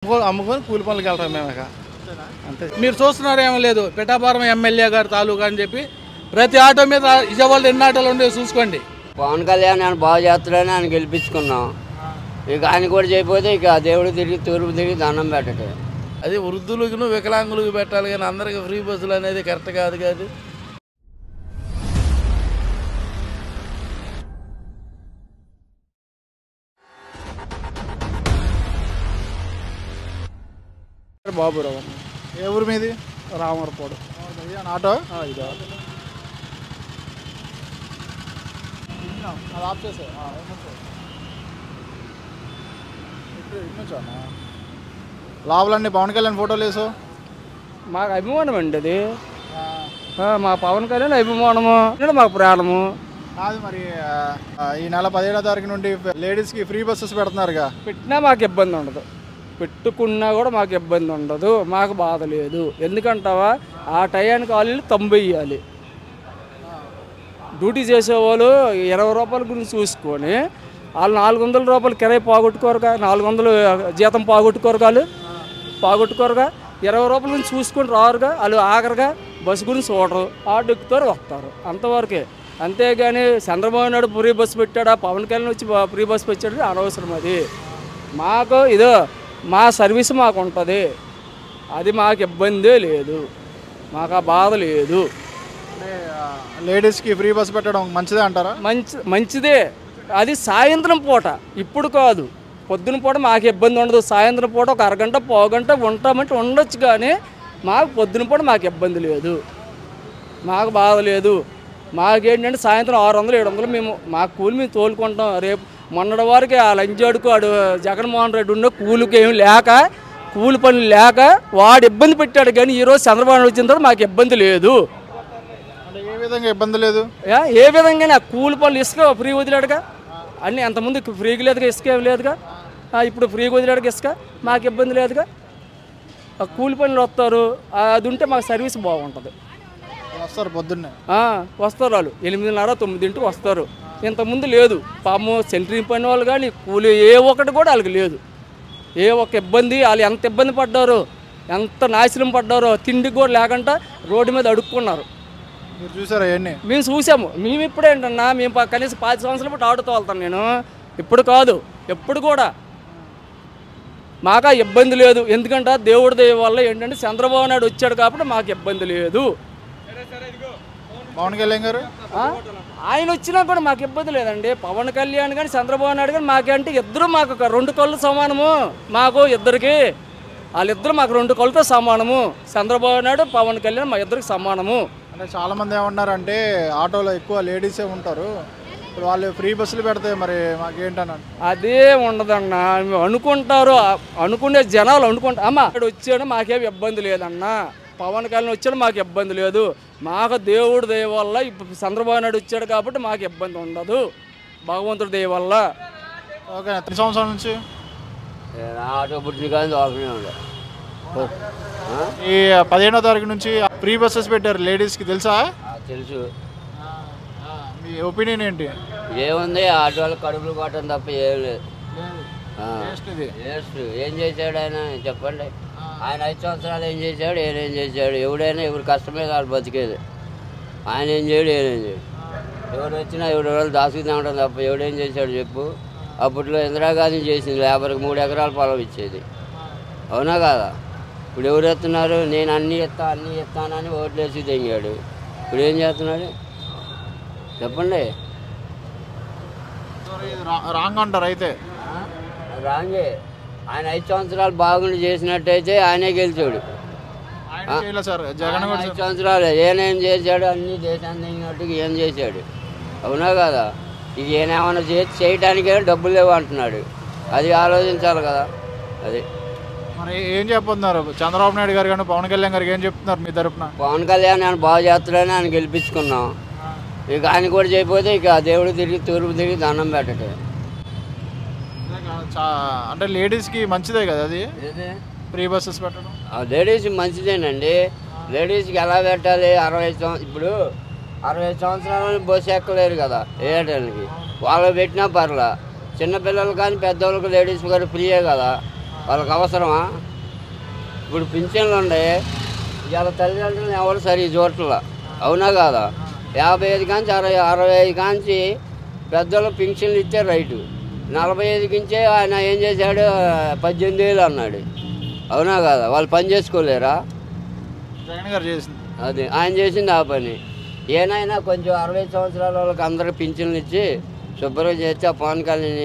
అమ్ముకొని కూలి పనులకు వెళ్తాం మేము ఇక అంతే. మీరు చూస్తున్నారు ఏమో లేదు, పిఠాపురం ఎమ్మెల్యే గారు తాలూకా అని చెప్పి ప్రతి ఆటో మీద విజయవాడలో ఎన్ని ఆటోలు ఉండేవి చూసుకోండి. పవన్ కళ్యాణ్ ఆయన బాగా చేస్తాడని ఆయన గెలిపించుకున్నాం. ఇక ఆయన కూడా చేయకపోతే ఇక దేవుడు తిరిగి తూర్పు తిరిగి దండం పెట్టటే. అది వృద్ధులకు వికలాంగులకు పెట్టాలి కానీ అందరికి ఫ్రీ బస్సులు అనేది కరెక్ట్ కాదు కాదు. బాబురావు. ఏ ఊరు మీది? రామవరపాడు. ఆటో ఇది అది ఆఫ్ చేసే లోపలన్నీ పవన్ కళ్యాణ్ ఫోటోలు వేసు. మాకు అభిమానం అండి అది. మా పవన్ కళ్యాణ్ అభిమానము మాకు ప్రాణము. కాదు మరి ఈ నెల 17వ తారీఖు నుండి లేడీస్కి ఫ్రీ బస్సెస్ పెడుతున్నారుగా. పెట్టినా మాకు ఇబ్బంది ఉండదు, పెట్టుకున్నా కూడా మాకు ఇబ్బంది ఉండదు, మాకు బాధ లేదు. ఎందుకంటావా ఆ టయానికి వాళ్ళు తొంభెయ్యాలి. డ్యూటీ చేసేవాళ్ళు 20 రూపాయల గురించి చూసుకొని వాళ్ళు 400 రూపాయలు కిరాయి పోగొట్టుకోరుగా, 400 జీతం పోగొట్టుకోరుగా 20 రూపాయల గురించి చూసుకొని రారుగా. వాళ్ళు ఆఖరిగా బస్సు గురించి చూడరు, ఆటో ఎక్కుతారు వస్తారు, అంతవరకే. అంతేగాని చంద్రబాబు నాయుడు ఫ్రీ బస్సు పెట్టాడా, పవన్ కళ్యాణ్ వచ్చి ఫ్రీ బస్సు పెట్టాడు అనవసరం. అది మాకు ఇదో మా సర్వీస్ మాకు ఉంటుంది, అది మాకు ఇబ్బందే లేదు, మాకు ఆ బాధ లేదు. లేడీస్కి ఫ్రీ బస్ పెట్టడం మంచిదే అంటారా? మంచిదే. అది సాయంత్రం పూట, ఇప్పుడు కాదు, పొద్దున పూట మాకు ఇబ్బంది ఉండదు. సాయంత్రం పూట ఒక అరగంట పావుగంట ఉంటామంటే ఉండొచ్చు, కానీ మాకు పొద్దున పూట మాకు ఇబ్బంది లేదు, మాకు బాధ లేదు. మాకేంటంటే సాయంత్రం 600-700 మేము మా కూలి మేము తోలుకుంటాం. రేపు మొన్నటి వారికి ఆ లంచాడుకు వాడు జగన్మోహన్ రెడ్డి ఉన్న కూలికి ఏమి లేక, కూలి పనులు లేక వాడు ఇబ్బంది పెట్టాడు. కానీ ఈరోజు చంద్రబాబు నాయుడు వచ్చిన తర్వాత మాకు ఇబ్బంది లేదు. ఏ విధంగా ఇబ్బంది లేదు? ఏ విధంగా కూలి పనులు ఇసుక ఫ్రీ వదిలాడుగా, అన్నీ అంతకుముందు ఫ్రీగా లేదుగా, ఇసుక ఏమి లేదుగా, ఇప్పుడు ఫ్రీగా వదిలాడుగా ఇసుక, మాకు ఇబ్బంది లేదుగా. కూలి పనులు వస్తారు, అది ఉంటే మాకు సర్వీస్ బాగుంటుంది. వస్తారు పొద్దున్నే వస్తారు, వాళ్ళు 8:30-9 వస్తారు. ఇంతకుముందు లేదు పాము. సెంట్రింగ్ పని వాళ్ళు కానీ కూలి ఏ ఒక్కటి కూడా వాళ్ళకి లేదు. ఏ ఒక్క ఇబ్బంది, వాళ్ళు ఎంత ఇబ్బంది పడ్డారో, ఎంత నాశనం పడ్డారో, తిండికి కూడా లేకుండా రోడ్డు మీద అడుక్కున్నారు. మీరు చూసారా అవన్నీ? మేము చూసాము. మేము ఇప్పుడేంటన్నా, మేము కనీసం 10 సంవత్సరాల పాటు ఆడుతూ వెళ్తాను నేను, ఇప్పుడు కాదు ఎప్పుడు కూడా. మాకు ఇబ్బంది లేదు. ఎందుకంటే దేవుడి దయ వల్ల ఏంటంటే చంద్రబాబు నాయుడు వచ్చాడు కాబట్టి మాకు ఇబ్బంది లేదు. పవన్ కళ్యాణ్ గారు ఆయన వచ్చినా కూడా మాకు ఇబ్బంది లేదండి. పవన్ కళ్యాణ్ కానీ చంద్రబాబు నాయుడు కానీ మాకంటే ఇద్దరు మాకు 2 కళ్ళు సమానము. మాకు ఇద్దరికి వాళ్ళిద్దరు మాకు 2 కళ్ళతో సమానము. చంద్రబాబు నాయుడు పవన్ కళ్యాణ్ మా ఇద్దరికి సమానము. అంటే చాలామంది ఏమన్నారంటే ఆటోలో ఎక్కువ లేడీసే ఉంటారు, ఇప్పుడు వాళ్ళు ఫ్రీ బస్సులు పెడితే మరి మాకేంటన్నాను. అదే ఉండదన్న, అనుకుంటారు, అనుకునే జనాలు అనుకుంటారు. అమ్మ ఇక్కడ వచ్చాడు మాకేమి ఇబ్బంది లేదన్నా, పవన్ కళ్యాణ్ వచ్చాడు మాకు ఇబ్బంది లేదు. మాకు దేవుడు దయ వల్ల ఇప్పుడు చంద్రబాబు నాయుడు వచ్చాడు కాబట్టి మాకు ఇబ్బంది ఉండదు, భగవంతుడి దయ వల్ల. ఓకే. 3 సంవత్సరాల నుంచి ఆటో పుట్టిన కానీ దోకనే ఉండదు. ఈ 15వ తారీఖు నుంచి ఫ్రీ బస్సెస్ పెట్టారు లేడీస్కి, తెలుసా? తెలుసు. మీ ఒపీనియన్ ఏంటి? ఏముంది, ఆటో వాళ్ళకి కడుపులు కొట్టడం తప్ప ఏం లేదు. ఏం చేశాడు ఆయన చెప్పండి? ఆయన 5 సంవత్సరాలు ఏం చేశాడు, ఏం చేశాడు? ఎవడైనా ఎవరి కష్టమే వాళ్ళు బతికేది. ఆయన ఏం చేయడు, ఏం చేయడు. ఎవరు వచ్చినా ఎవరి వాళ్ళు దాచుకుందాం తప్ప ఎవడేం చేశాడు చెప్పు? అప్పట్లో ఇందిరాగాంధీ చేసింది, లేబర్కి 3 ఎకరాల పొలం ఇచ్చేది, అవునా కాదా? ఇప్పుడు ఎవరు ఎత్తున్నారు? నేను అన్నీ ఇస్తానని ఓట్లు వేసి తెంగాడు. ఇప్పుడు ఏం చేస్తున్నాడు చెప్పండి? రాంగ్ అంటారు అయితే? రాంగే. ఆయన 5 సంవత్సరాలు బాగుండి చేసినట్టయితే ఆయనే గెలిచాడు. 5 సంవత్సరాలు ఏనేం చేశాడు? అన్నీ దేశాన్ని తెగినట్టుగా ఏం చేశాడు, అవునా కదా? ఇది ఏమైనా చేయటానికే డబ్బులు లేవు అంటున్నాడు, అది ఆలోచించాలి కదా. అది మరి ఏం చెప్పొస్తున్నారు చంద్రబాబు నాయుడు గారు కానీ పవన్ కళ్యాణ్ గారికి ఏం చెప్తున్నారు మీ తరఫున? పవన్ కళ్యాణ్ ఆయన బాగా చేస్తాడని ఆయన గెలిపించుకున్నాం. ఇక ఆయన కూడా చేయకపోతే ఇక దేవుడు తిరిగి తూర్పు తిరిగి దండం పెట్టటే. అంటే లేడీస్కి మంచిదే కదా అది ఫ్రీ బస్సెస్ పెట్టడం? లేడీస్ మంచిదేనండి. లేడీస్కి ఎలా పెట్టాలి? 60 ఇప్పుడు 60 సంవత్సరాలు బస్సు ఎక్కలేరు కదా వేయడానికి, వాళ్ళు పెట్టినా పర్లా. చిన్నపిల్లలు కానీ పెద్దవాళ్ళకి లేడీస్ గారు ఫ్రీయే కదా. వాళ్ళకి అవసరమా? ఇప్పుడు పింఛన్లు ఉన్నాయి, ఇవాళ తల్లిదండ్రులను ఎవరు సరిగ్గా చూడట్లా, అవునా కాదా? 55 కాంచి 65 కాంచి పెద్దలు పింఛన్లు ఇచ్చే రైటు, 45 కించే ఆయన ఏం చేశాడు, 18 ఏళ్ళు అన్నాడు, అవునా కాదా? వాళ్ళు పని చేసుకోలేరా? జగన్ గారు చేసింది అది ఆయన చేసింది ఆ పని. ఏనాయనా కొంచెం 60 సంవత్సరాల వాళ్ళకి అందరికి పింఛన్లు ఇచ్చి శుభ్రం చేస్తే ఆ పవన్ కళ్యాణ్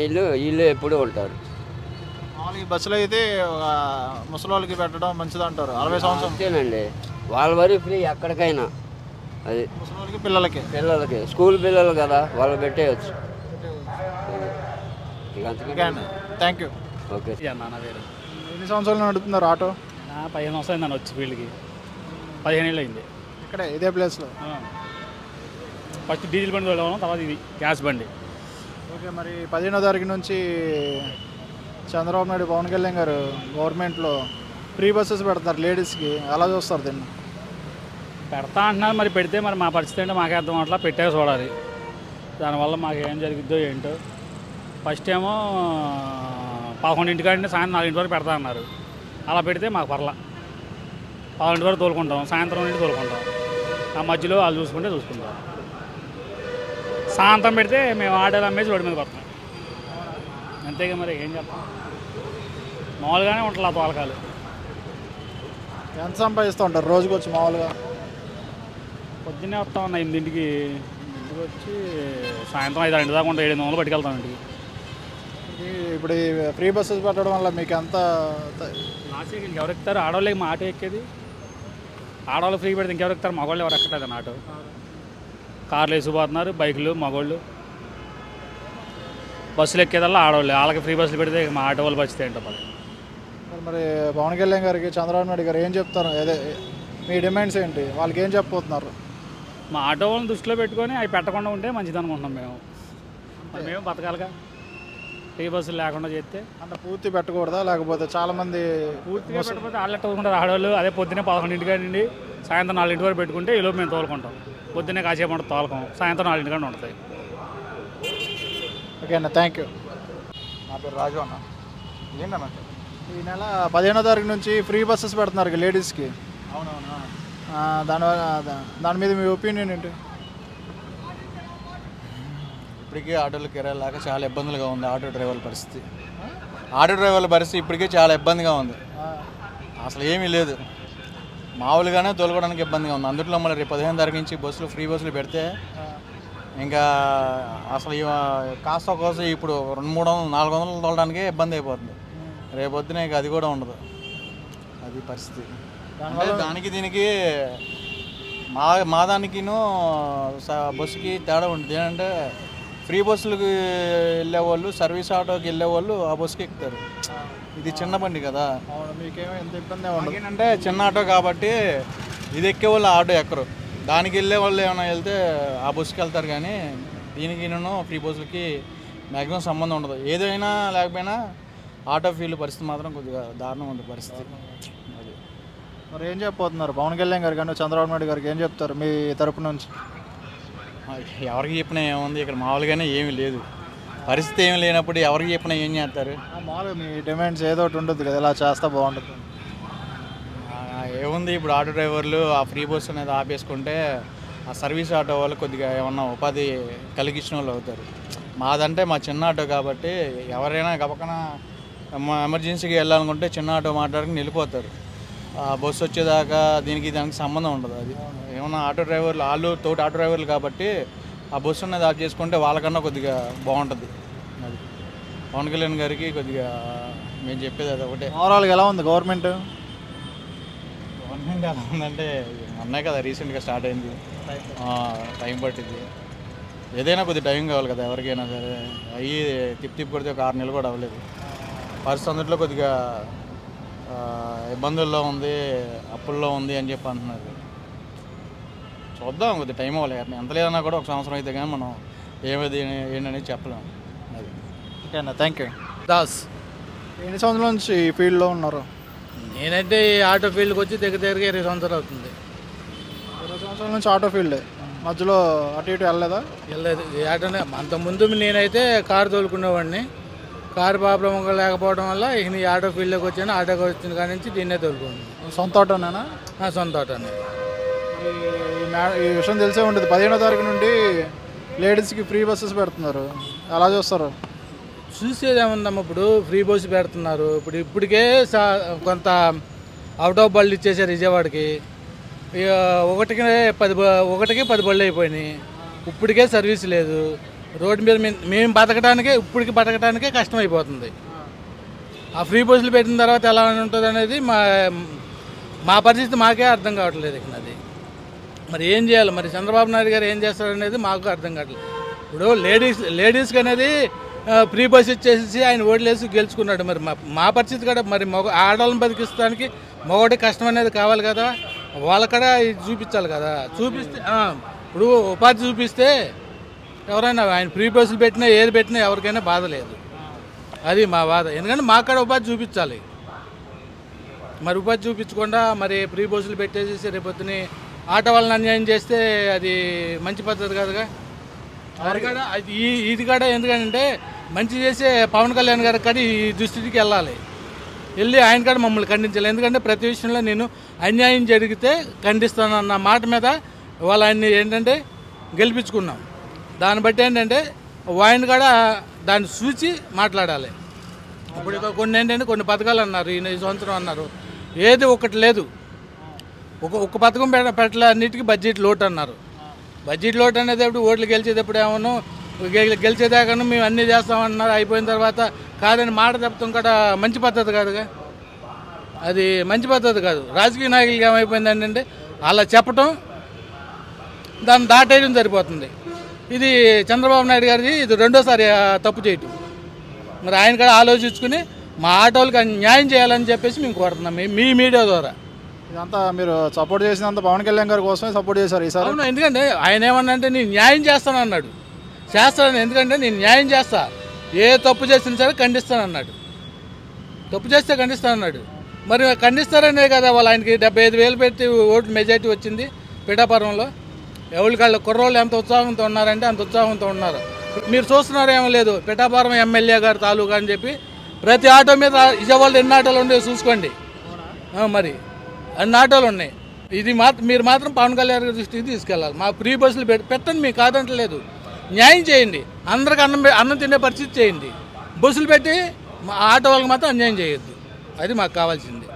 వీళ్ళు ఎప్పుడూ ఉంటారు. మామూలుగా బస్సులో అయితే ముసలి వాళ్ళకి పెట్టడం మంచిది అంటారు. 60 సంవత్సరం అంతేనండి, వాళ్ళ వరకు ఫ్రీ ఎక్కడికైనా. అది ముసలి వాళ్ళకి పిల్లలకి స్కూల్ పిల్లలు కదా, వాళ్ళు పెట్టేయచ్చు. ఇక అంతకన్నా థ్యాంక్ యూ. ఓకే. నాన్న వేరు ఎన్ని సంవత్సరాలు నడుపుతున్నారు ఆటో? 15 సంవత్సరాలు నన్ను వచ్చి ఫీల్డ్కి 15 ఏళ్ళు అయింది. ఇక్కడే ఇదే ప్లేస్లో. ఫస్ట్ డీజిల్ బండి వెళ్ళాము, తర్వాత ఇది గ్యాస్ బండి. ఓకే, మరి 15వ తారీఖు నుంచి చంద్రబాబు నాయుడు పవన్ కళ్యాణ్ గారు గవర్నమెంట్లో ఫ్రీ బస్సెస్ పెడతారు లేడీస్కి, ఎలా చూస్తారు దీన్ని? పెడతా అంటున్నారు, మరి పెడితే మరి మా పరిస్థితి ఏంటో మాకే అర్థం అట్లా పెట్టాక చూడాలి. దానివల్ల మాకు ఏం జరుగుద్దో ఏంటో. ఫస్ట్ ఏమో 11 కాడిని సాయంత్రం 4 వరకు పెడతా అన్నారు. అలా పెడితే మాకు పర్లా, 11 వరకు తోలుకుంటాం, సాయంత్రం నుండి తోలుకుంటాం. ఆ మధ్యలో వాళ్ళు చూసుకుంటాం. సాయంత్రం పెడితే మేము ఆటోలు అమ్మేసి రోడ్డు మీద పడతాం, అంతేగా. మరి ఏం చేస్తాం, మామూలుగానే ఉంటుంది ఆ తోలకాలు. ఎంత సంపాదిస్తూ ఉంటారు రోజుకి వచ్చి మామూలుగా? పొద్దున్నే వస్తా ఉన్నా 8ంటికి, ఇంటికి వచ్చి సాయంత్రం 5 దాకా ఉంటాం, 700 పట్టుకెళ్తాం ఇంటికి. ఇప్పుడు ఈ ఫ్రీ బస్సెస్ పెట్టడం వల్ల మీకు ఎంత లాస్ట్ ఎవరు ఎక్కుతారు? ఆడవాళ్ళకి మా ఆటో ఎక్కేది. ఆడవాళ్ళు ఫ్రీ పెడితే ఇంకెవరు ఎక్కుతారు? మగవాళ్ళు ఎవరు ఎక్కట్లేదు ఆటో. కార్లు వేసిపోతున్నారు, బైకులు మగవాళ్ళు. బస్సులు ఎక్కేదల్లా ఆడవాళ్ళు. వాళ్ళకి ఫ్రీ బస్సులు పెడితే మా ఆటో వాళ్ళు పరిస్థితి ఏంటో పని. మరి పవన్ కళ్యాణ్ గారికి చంద్రబాబు నాయుడు గారు ఏం చెప్తారు? అదే మీ డిమాండ్స్ ఏంటి? వాళ్ళకి ఏం చెప్పబోతున్నారు? మా ఆటో వాళ్ళని దృష్టిలో పెట్టుకొని అవి పెట్టకుండా ఉంటే మంచిది అనుకుంటున్నాం మేము. మేము బతకాలిగా, ఫ్రీ బస్సులు లేకుండా చేస్తే. అంటే పూర్తి పెట్టకూడదా? లేకపోతే చాలామంది పూర్తిగా పెట్టకపోతే వాళ్ళు తోలుకుంటారు ఆడవాళ్ళు. అదే పొద్దున్నే 11 నుండి సాయంత్రం 4 వరకు పెట్టుకుంటే ఈలోపు మేము తోలుకుంటాం. పొద్దున్నే కాసేపు ఉంటుంది తోలకం, సాయంత్రం 4 ఉంటుంది. ఓకే అన్న, థ్యాంక్ యూ. నా పేరు రాజు అన్న. ఏంటన్నా ఈ నెల 15వ తారీఖు నుంచి ఫ్రీ బస్సెస్ పెడుతున్నారు లేడీస్కి. అవునవునా. దాని మీద మీ ఒపీనియన్ ఏంటి? ఇప్పటికే ఆటోలు కిరాయి లేక చాలా ఇబ్బందులుగా ఉంది ఆటో డ్రైవర్ల పరిస్థితి. ఆటో డ్రైవర్ల పరిస్థితి ఇప్పటికే చాలా ఇబ్బందిగా ఉంది. అసలు ఏమీ లేదు, మామూలుగానే తోలుకోవడానికి ఇబ్బందిగా ఉంది. అందులో మళ్ళీ రేపు 15వ తారీఖు నుంచి బస్సులు ఫ్రీ బస్సులు పెడితే ఇంకా అసలు కాస్త కోసం ఇప్పుడు 200-300 400 తోలడానికే ఇబ్బంది అయిపోతుంది. రేపొద్దున ఇక అది కూడా ఉండదు. అది పరిస్థితి. దానికి దీనికి మా దానికిను బస్సుకి తేడా ఉంటుంది. ఏంటంటే ఫ్రీ బస్సులకు వెళ్ళేవాళ్ళు, సర్వీస్ ఆటోకి వెళ్ళేవాళ్ళు ఆ బస్సుకి ఎక్కుతారు. ఇది చిన్న బండి కదా, మీకేమో ఎంత ఇబ్బంది ఉండదు. ఏంటంటే చిన్న ఆటో కాబట్టి ఇది ఎక్కేవాళ్ళు ఆటో ఎక్కరు. దానికి వెళ్ళే వాళ్ళు ఏమైనా వెళ్తే ఆ బస్సుకి వెళ్తారు, కానీ దీనికి నేను ఫ్రీ బస్సులకి మ్యాక్సిమం సంబంధం ఉండదు. ఏదైనా లేకపోయినా ఆటో ఫీల్డ్ పరిస్థితి మాత్రం కొద్దిగా దారుణం ఉంది పరిస్థితి. అది మరి ఏం చెప్పబోతున్నారు పవన్ కళ్యాణ్ గారు కానీ చంద్రబాబు నాయుడు గారికి ఏం చెప్తారు మీ తరపు నుంచి? ఎవరికి చెప్పినా ఏముంది, ఇక్కడ మామూలుగానే ఏమీ లేదు. పరిస్థితి ఏమి లేనప్పుడు ఎవరికి చెప్పినా ఏం చేస్తారు? మామూలుగా మీ డిమాండ్స్ ఏదో ఒకటి ఉంటుంది కదా, ఇలా చేస్తే బాగుంటుంది. ఏముంది, ఇప్పుడు ఆటో డ్రైవర్లు ఆ ఫ్రీ బస్ అనేది ఆపేసుకుంటే ఆ సర్వీస్ ఆటో వాళ్ళు కొద్దిగా ఏమన్నా ఉపాధి కలిగించిన వాళ్ళు అవుతారు. మాదంటే మా చిన్న ఆటో కాబట్టి ఎవరైనా గబకన ఎమర్జెన్సీకి వెళ్ళాలనుకుంటే చిన్న ఆటో మాట్లాడుకుని వెళ్ళిపోతారు. ఆ బస్సు వచ్చేదాకా దానికి సంబంధం ఉండదు. అది ఏమన్నా ఆటో డ్రైవర్లు వాళ్ళు తోటి ఆటో డ్రైవర్లు కాబట్టి ఆ బస్సు అనేది ఆఫ్ చేసుకుంటే వాళ్ళకన్నా కొద్దిగా బాగుంటుంది. అది పవన్ కళ్యాణ్ గారికి కొద్దిగా మేము చెప్పేది అది ఒకటే. ఓవరాల్గా ఎలా ఉంది గవర్నమెంట్? గవర్నమెంట్ ఎలా ఉందంటే అన్నాయి కదా, రీసెంట్గా స్టార్ట్ అయింది, టైం పట్టింది. ఏదైనా కొద్దిగా టైం కావాలి కదా ఎవరికైనా సరే. అయ్యి తిప్పి కొడితే ఒక 6 నెలలు కూడా అవ్వలేదు. పరిస్థితి అందులో కొద్దిగా ఇబ్బందుల్లో ఉంది, అప్పుల్లో ఉంది అని చెప్పి అంటున్నారు. చూద్దాం, కొద్దిగా టైం అవ్వాలి. ఎంత లేదన్నా కూడా 1 సంవత్సరం అయితే కానీ మనం ఏమది ఏంటనేది చెప్పలేము. అది ఓకే అన్న, థ్యాంక్ యూ. దాస్. ఎన్ని సంవత్సరాల నుంచి ఈ ఫీల్డ్లో ఉన్నారు? నేనైతే ఈ ఆటో ఫీల్డ్కి వచ్చి దగ్గర 20 సంవత్సరాలు అవుతుంది. 20 సంవత్సరాల నుంచి ఆటో ఫీల్డ్, మధ్యలో అటు ఇటు వెళ్ళలేదా? వెళ్ళలేదు ఈ ఆటోనే. అంతకుముందు నేనైతే కారు తోలుకునేవాడిని. కారు ప్రాబ్లం లేకపోవడం వల్ల ఇక ఈ ఆటో ఫీల్డ్లోకి వచ్చాను. ఆటోకి వచ్చిన కాడి నుంచి దీన్నే తోలుకుంటున్నాను. సొంత ఆటోనేనా? సొంత ఆటోనే. ఈ విషయం తెలిసే ఉంటుంది, 15వ తారీఖు నుండి లేడీస్కి ఫ్రీ బస్సెస్ పెడుతున్నారు. ఎలా చూస్తారు? చూసేది ఏముందమ్మా, ఇప్పుడు ఫ్రీ బస్సు పెడుతున్నారు. ఇప్పటికే కొంత అవుట్ ఆఫ్ బళ్ళు ఇచ్చేసారు విజయవాడకి. ఇక ఒకటికి 10 బళ్ళు అయిపోయినాయి. ఇప్పటికే సర్వీస్ లేదు. రోడ్డు మీద మేము బతకడానికే కష్టం అయిపోతుంది. ఆ ఫ్రీ బస్సులు పెట్టిన తర్వాత ఎలా ఉంటుంది అనేది మా పరిస్థితి మాకే అర్థం కావట్లేదు. ఇక అది మరి ఏం చేయాలి, మరి చంద్రబాబు నాయుడు గారు ఏం చేస్తారనేది మాకు అర్థం కావట్లేదు. ఇప్పుడు లేడీస్కి అనేది ఫ్రీ బస్ ఇచ్చేసి ఆయన ఓట్లేసి గెలుచుకున్నాడు. మరి మా పరిస్థితి కూడా మరి ఆడవాళ్ళని బతికిస్తానికి మగవాడికి కష్టం అనేది కావాలి కదా, వాళ్ళక్కడ ఇది చూపించాలి కదా. చూపిస్తే ఇప్పుడు ఉపాధి చూపిస్తే ఎవరైనా ఆయన ఫ్రీ బస్సులు పెట్టినా ఏది పెట్టినా ఎవరికైనా బాధ లేదు. అది మా బాధ. ఎందుకంటే మాక్కడ ఉపాధి చూపించాలి. మరి ఉపాధి చూపించకుండా మరి ఫ్రీ బస్సులు పెట్టేసి రేపొద్దుని ఆటో వాళ్ళని అన్యాయం చేస్తే అది మంచి పద్ధతి కాదుగా. ఇది కూడా ఎందుకంటే మంచి చేసే పవన్ కళ్యాణ్ గారి కాడ ఈ దృష్టికి వెళ్ళి ఆయన కాడ మమ్మల్ని ఖండించాలి. ఎందుకంటే ప్రతి విషయంలో నేను అన్యాయం జరిగితే ఖండిస్తానన్న మాట మీద వాళ్ళు ఆయన్ని ఏంటంటే గెలిపించుకున్నాం. దాన్ని బట్టి ఏంటంటే ఆయన కూడా దాన్ని చూసి మాట్లాడాలి. ఇప్పుడు కొన్ని ఏంటంటే కొన్ని పథకాలు అన్నారు, ఈ సంవత్సరం అన్నారు, ఏది ఒకటి లేదు. ఒక పథకం పెట్టలే, అన్నిటికీ బడ్జెట్ లోటు అన్నారు. బడ్జెట్ లోటు అనేది ఎప్పుడు ఓట్లు గెలిచేటప్పుడు ఏమన్నా గెలిచేదాకా మేము అన్నీ చేస్తామన్నారు. అయిపోయిన తర్వాత కాదని మాట చెప్తాం కూడా మంచి పద్ధతి కాదుగా. అది మంచి పద్ధతి కాదు. రాజకీయ నాయకులకి ఏమైపోయింది అంటే అలా చెప్పటం, దాన్ని దాటేయడం సరిపోతుంది. ఇది చంద్రబాబు నాయుడు గారిది ఇది రెండోసారి తప్పు చేయటం. మరి ఆయన కూడా ఆలోచించుకుని మా ఆటోలకు న్యాయం చేయాలని చెప్పేసి మేము కోరుతున్నాం మీ మీడియా ద్వారా. ఇదంతా మీరు సపోర్ట్ చేసినంత పవన్ కళ్యాణ్ గారి కోసమే సపోర్ట్ చేశారు ఈసారి. అవును, ఎందుకంటే ఆయన ఏమన్నా అంటే నేను న్యాయం చేస్తాను అన్నాడు. చేస్తాను, ఎందుకంటే నేను న్యాయం చేస్తా, ఏ తప్పు చేసినా సరే ఖండిస్తానన్నాడు. తప్పు చేస్తే ఖండిస్తానన్నాడు. మరి ఖండిస్తారనే కదా వాళ్ళు ఆయనకి 75,000 పెట్టి ఓట్లు మెజార్టీ వచ్చింది పిఠాపురంలో. ఎవరికాళ్ళు కుర్రోళ్ళు ఎంత ఉత్సాహంతో ఉన్నారంటే అంత ఉత్సాహంతో ఉన్నారు. మీరు చూస్తున్నారేమో లేదు, పిఠాపురం ఎమ్మెల్యే గారు తాలూకా అని చెప్పి ప్రతి ఆటో మీద విజయవాడలో ఎన్ని ఆటోలు ఉన్నాయో చూసుకోండి. మరి అన్ని ఆటోలు ఉన్నాయి. ఇది మీరు మాత్రం పవన్ కళ్యాణ్ గారి దృష్టికి తీసుకెళ్ళాలి. మా ఫ్రీ బస్సులు పెట్టండి, మీకు కాదంటలేదు, న్యాయం చేయండి. అందరికి అన్నం తినే పరిస్థితి చేయండి. బస్సులు పెట్టి మా ఆటో వాళ్ళకి మాత్రం అన్యాయం చేయొద్దు. అది మాకు కావాల్సింది.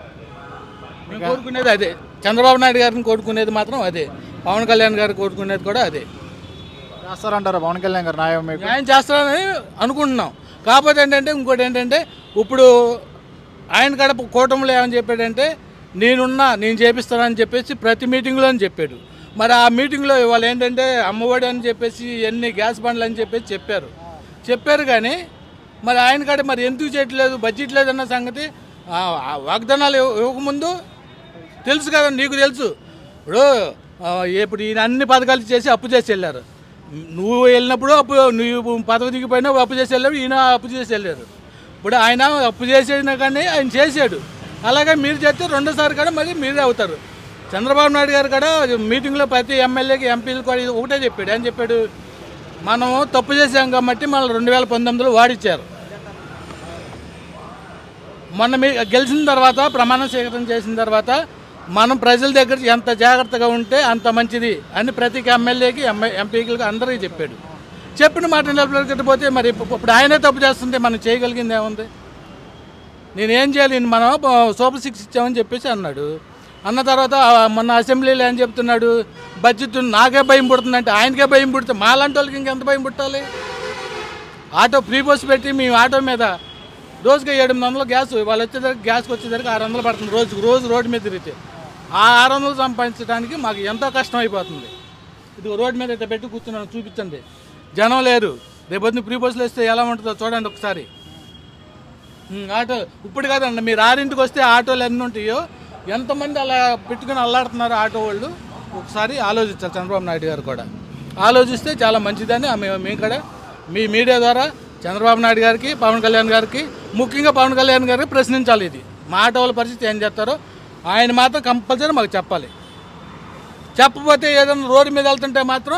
మేము కోరుకునేది అదే. చంద్రబాబు నాయుడు గారిని కోరుకునేది మాత్రం అదే. పవన్ కళ్యాణ్ గారు కోరుకునేది కూడా అదే. చేస్తారంటారా పవన్ కళ్యాణ్ గారు న్యాయం చేస్తారని అనుకుంటున్నాం. కాకపోతే ఏంటంటే ఇంకోటి ఏంటంటే ఇప్పుడు ఆయన కూడా కూటమిలో ఏమని చెప్పాడంటే నేను చేపిస్తానని చెప్పేసి ప్రతి మీటింగ్లో అని చెప్పాడు. మరి ఆ మీటింగ్లో ఇవాళ ఏంటంటే అమ్మఒడి అని చెప్పేసి ఎన్ని గ్యాస్ బండ్లు అని చెప్పేసి చెప్పారు కానీ మరి ఆయన కాడ మరి ఎందుకు చేయట్లేదు, బడ్జెట్ లేదన్న సంగతి వాగ్దానాలు ఇవ్వకముందు తెలుసు కదా, నీకు తెలుసు. ఇప్పుడు ఈయన అన్ని పథకాలు చేసి అప్పు చేసి వెళ్ళారు. నువ్వు వెళ్ళినప్పుడు నువ్వు పదవి దిగిపోయినా అప్పు చేసి వెళ్ళావు, ఈయన అప్పు చేసి వెళ్ళారు. ఇప్పుడు ఆయన అప్పు చేసేనా కానీ ఆయన చేశాడు. అలాగే మీరు చేస్తే రెండోసారి కూడా మళ్ళీ మీరే అవుతారు. చంద్రబాబు నాయుడు గారు కూడా మీటింగ్లో ప్రతి ఎమ్మెల్యేకి ఎంపీలు కూడా ఒకటే చెప్పాడు. ఏం చెప్పాడు, మనం తప్పు చేసాం కాబట్టి మళ్ళీ 2019లో వాడిచ్చారు. మొన్న గెలిచిన తర్వాత ప్రమాణ స్వీకారం చేసిన తర్వాత మనం ప్రజల దగ్గర ఎంత జాగ్రత్తగా ఉంటే అంత మంచిది అని ప్రతి ఎమ్మెల్యేకి ఎంపీలకు అందరికీ చెప్పాడు. చెప్పిన మాట నిలబెట్టకపోతే మరి ఇప్పుడు ఆయనే తప్పు చేస్తుంటే మనం చేయగలిగింది ఏముంది? నేనేం చేయాలి, మనం సూపర్ 6 ఇచ్చామని చెప్పేసి అన్నాడు. అన్న తర్వాత మొన్న అసెంబ్లీలో ఏం చెప్తున్నాడు, బడ్జెట్ నాకే భయం పుడుతుందంటే ఆయనకే భయం పుడితే మాలాంటి వాళ్ళకి ఇంకెంత భయం పుట్టాలి? ఆటో ఫ్రీ బస్ పెట్టి మేము ఆటో మీద రోజుకి 700 గ్యాస్, వాళ్ళు వచ్చేసరికి గ్యాస్కి వచ్చేసరికి 600 పడుతుంది రోజు రోడ్డు మీద తిరిగితే. ఆ 600 సంపాదించడానికి మాకు ఎంతో కష్టం అయిపోతుంది. ఇది రోడ్డు మీద అయితే పెట్టి కూర్చున్నాను, చూపించండి. జనం లేరు. రేపొద్దున ఫ్రీ బస్సులు వేస్తే ఎలా ఉంటుందో చూడండి ఒకసారి. ఆటో ఇప్పుడు కాదండి, మీరు 6ంటికి వస్తే ఆటోలు ఎన్ని ఉంటాయో, ఎంతమంది అలా పెట్టుకుని అల్లాడుతున్నారు ఆటో వాళ్ళు, ఒకసారి ఆలోచించాలి. చంద్రబాబు నాయుడు గారు కూడా ఆలోచిస్తే చాలా మంచిదని మేము కూడా మీ మీడియా ద్వారా చంద్రబాబు నాయుడు గారికి, పవన్ కళ్యాణ్ గారికి, ముఖ్యంగా పవన్ కళ్యాణ్ గారికి ప్రశ్నించాలి. ఇది మా ఆటో వాళ్ళ పరిస్థితి ఏం చేస్తారో ఆయన మాత్రం కంపల్సరీ మాకు చెప్పాలి. చెప్పకపోతే ఏదైనా రోడ్డు మీద వెళ్తుంటే మాత్రం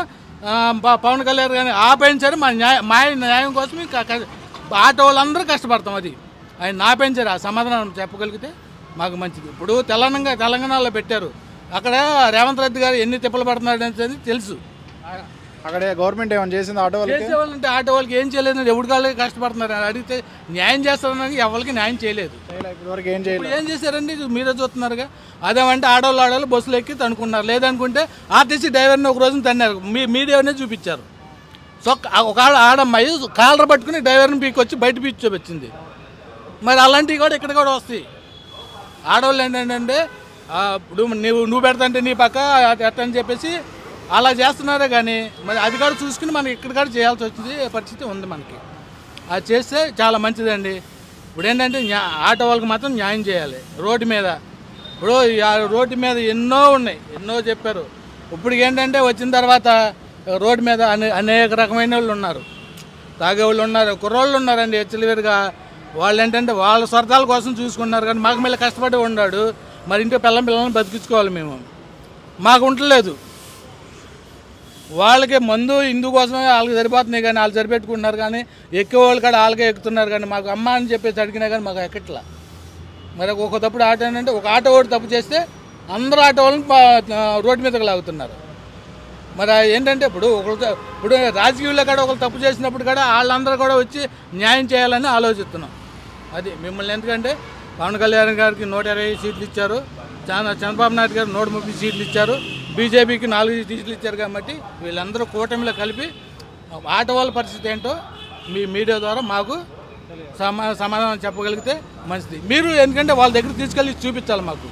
పవన్ కళ్యాణ్ గారిని ఆపేయించారు. మా న్యాయం కోసం ఆటో వాళ్ళందరూ కష్టపడతాం. అది ఆయన నా పెంచారు. ఆ సమాధానం చెప్పగలిగితే మాకు మంచిది. ఇప్పుడు తెలంగాణలో పెట్టారు, అక్కడ రేవంత్ రెడ్డి గారు ఎన్ని తిప్పలు పడుతున్నాడు అనేది తెలుసు. అక్కడ గవర్నమెంట్ ఏమైనా చేసింది ఆటో వాళ్ళకి? చేసేవాళ్ళంటే ఆటో వాళ్ళకి ఏం చేయలేదు, ఎవరి వాళ్ళకి కష్టపడుతున్నారు అని అడిగితే న్యాయం చేస్తారని ఎవరికి న్యాయం చేయలేదు. ఇప్పటివరకు ఏం చేయలేదు. ఏం చేశారండి మీరే చూస్తున్నారుగా. అదేమంటే ఆడవాళ్ళు బస్సులు ఎక్కి తనుకున్నారు, లేదనుకుంటే ఆర్టీసీ డ్రైవర్ని ఒక రోజున తన్నారు. మీడియానే చూపించారు. సో ఒక ఆడమ్మాయి కాలర్ పట్టుకుని డ్రైవర్ని పీకొచ్చి బయట పీచి చూపించింది. మరి అలాంటివి కూడా ఇక్కడ కూడా వస్తాయి. ఆడవాళ్ళు ఏంటంటే ఇప్పుడు నువ్వు పెడతాంటే నీ పక్క ఎట్టని చెప్పేసి అలా చేస్తున్నారే కానీ మరి అది కూడా చూసుకుని మనం ఇక్కడ కూడా చేయాల్సి వచ్చింది పరిస్థితి ఉంది మనకి. అది చేస్తే చాలా మంచిదండి. ఇప్పుడు ఏంటంటే ఆటో వాళ్ళకి మాత్రం న్యాయం చేయాలి. రోడ్డు మీద ఇప్పుడు రోడ్డు మీద ఎన్నో ఉన్నాయి, ఎన్నో చెప్పారు. ఇప్పుడు ఏంటంటే వచ్చిన తర్వాత రోడ్డు మీద అనేక రకమైన వాళ్ళు ఉన్నారు, తాగేవాళ్ళు ఉన్నారు, కుర్రోళ్ళు ఉన్నారండి హెచ్చలివేరుగా. వాళ్ళు ఏంటంటే వాళ్ళ స్వార్థాల కోసం చూసుకున్నారు కానీ మాకు మళ్ళీ కష్టపడి ఉన్నాడు. మరి ఇంట్లో పిల్లల్ని బతికించుకోవాలి మేము, మాకు ఉండలేదు. వాళ్ళకి మందు ఇందుకోసమే వాళ్ళకి సరిపోతున్నాయి కానీ వాళ్ళు సరిపెట్టుకుంటున్నారు కానీ ఎక్కేవాళ్ళు కూడా వాళ్ళకే ఎక్కుతున్నారు కానీ మాకు అమ్మ అని చెప్పేసి అడిగినా కానీ మాకు ఎక్కట్లా. మరి ఒక తప్పుడు ఆటో ఏంటంటే ఒక ఆటో ఓడి తప్పు చేస్తే అందరూ ఆటో వాళ్ళని రోడ్డు మీదకి లాగుతున్నారు. మరి ఏంటంటే ఇప్పుడు రాజకీయాల్లో కూడా ఒకరు తప్పు చేసినప్పుడు కూడా వాళ్ళందరూ కూడా వచ్చి న్యాయం చేయాలని ఆలోచిస్తున్నాం. అది మిమ్మల్ని ఎందుకంటే పవన్ కళ్యాణ్ గారికి 120 సీట్లు ఇచ్చారు, చంద్రబాబు నాయుడు గారు 130 సీట్లు ఇచ్చారు, బీజేపీకి 4 సీట్లు ఇచ్చారు. కాబట్టి వీళ్ళందరూ కూటమిలో కలిపి ఆటో వాళ్ళ పరిస్థితి ఏంటో మీ మీడియా ద్వారా మాకు సమాధానం చెప్పగలిగితే మంచిది. మీరు ఎందుకంటే వాళ్ళ దగ్గర తీసుకెళ్ళి చూపించాలి, మాకు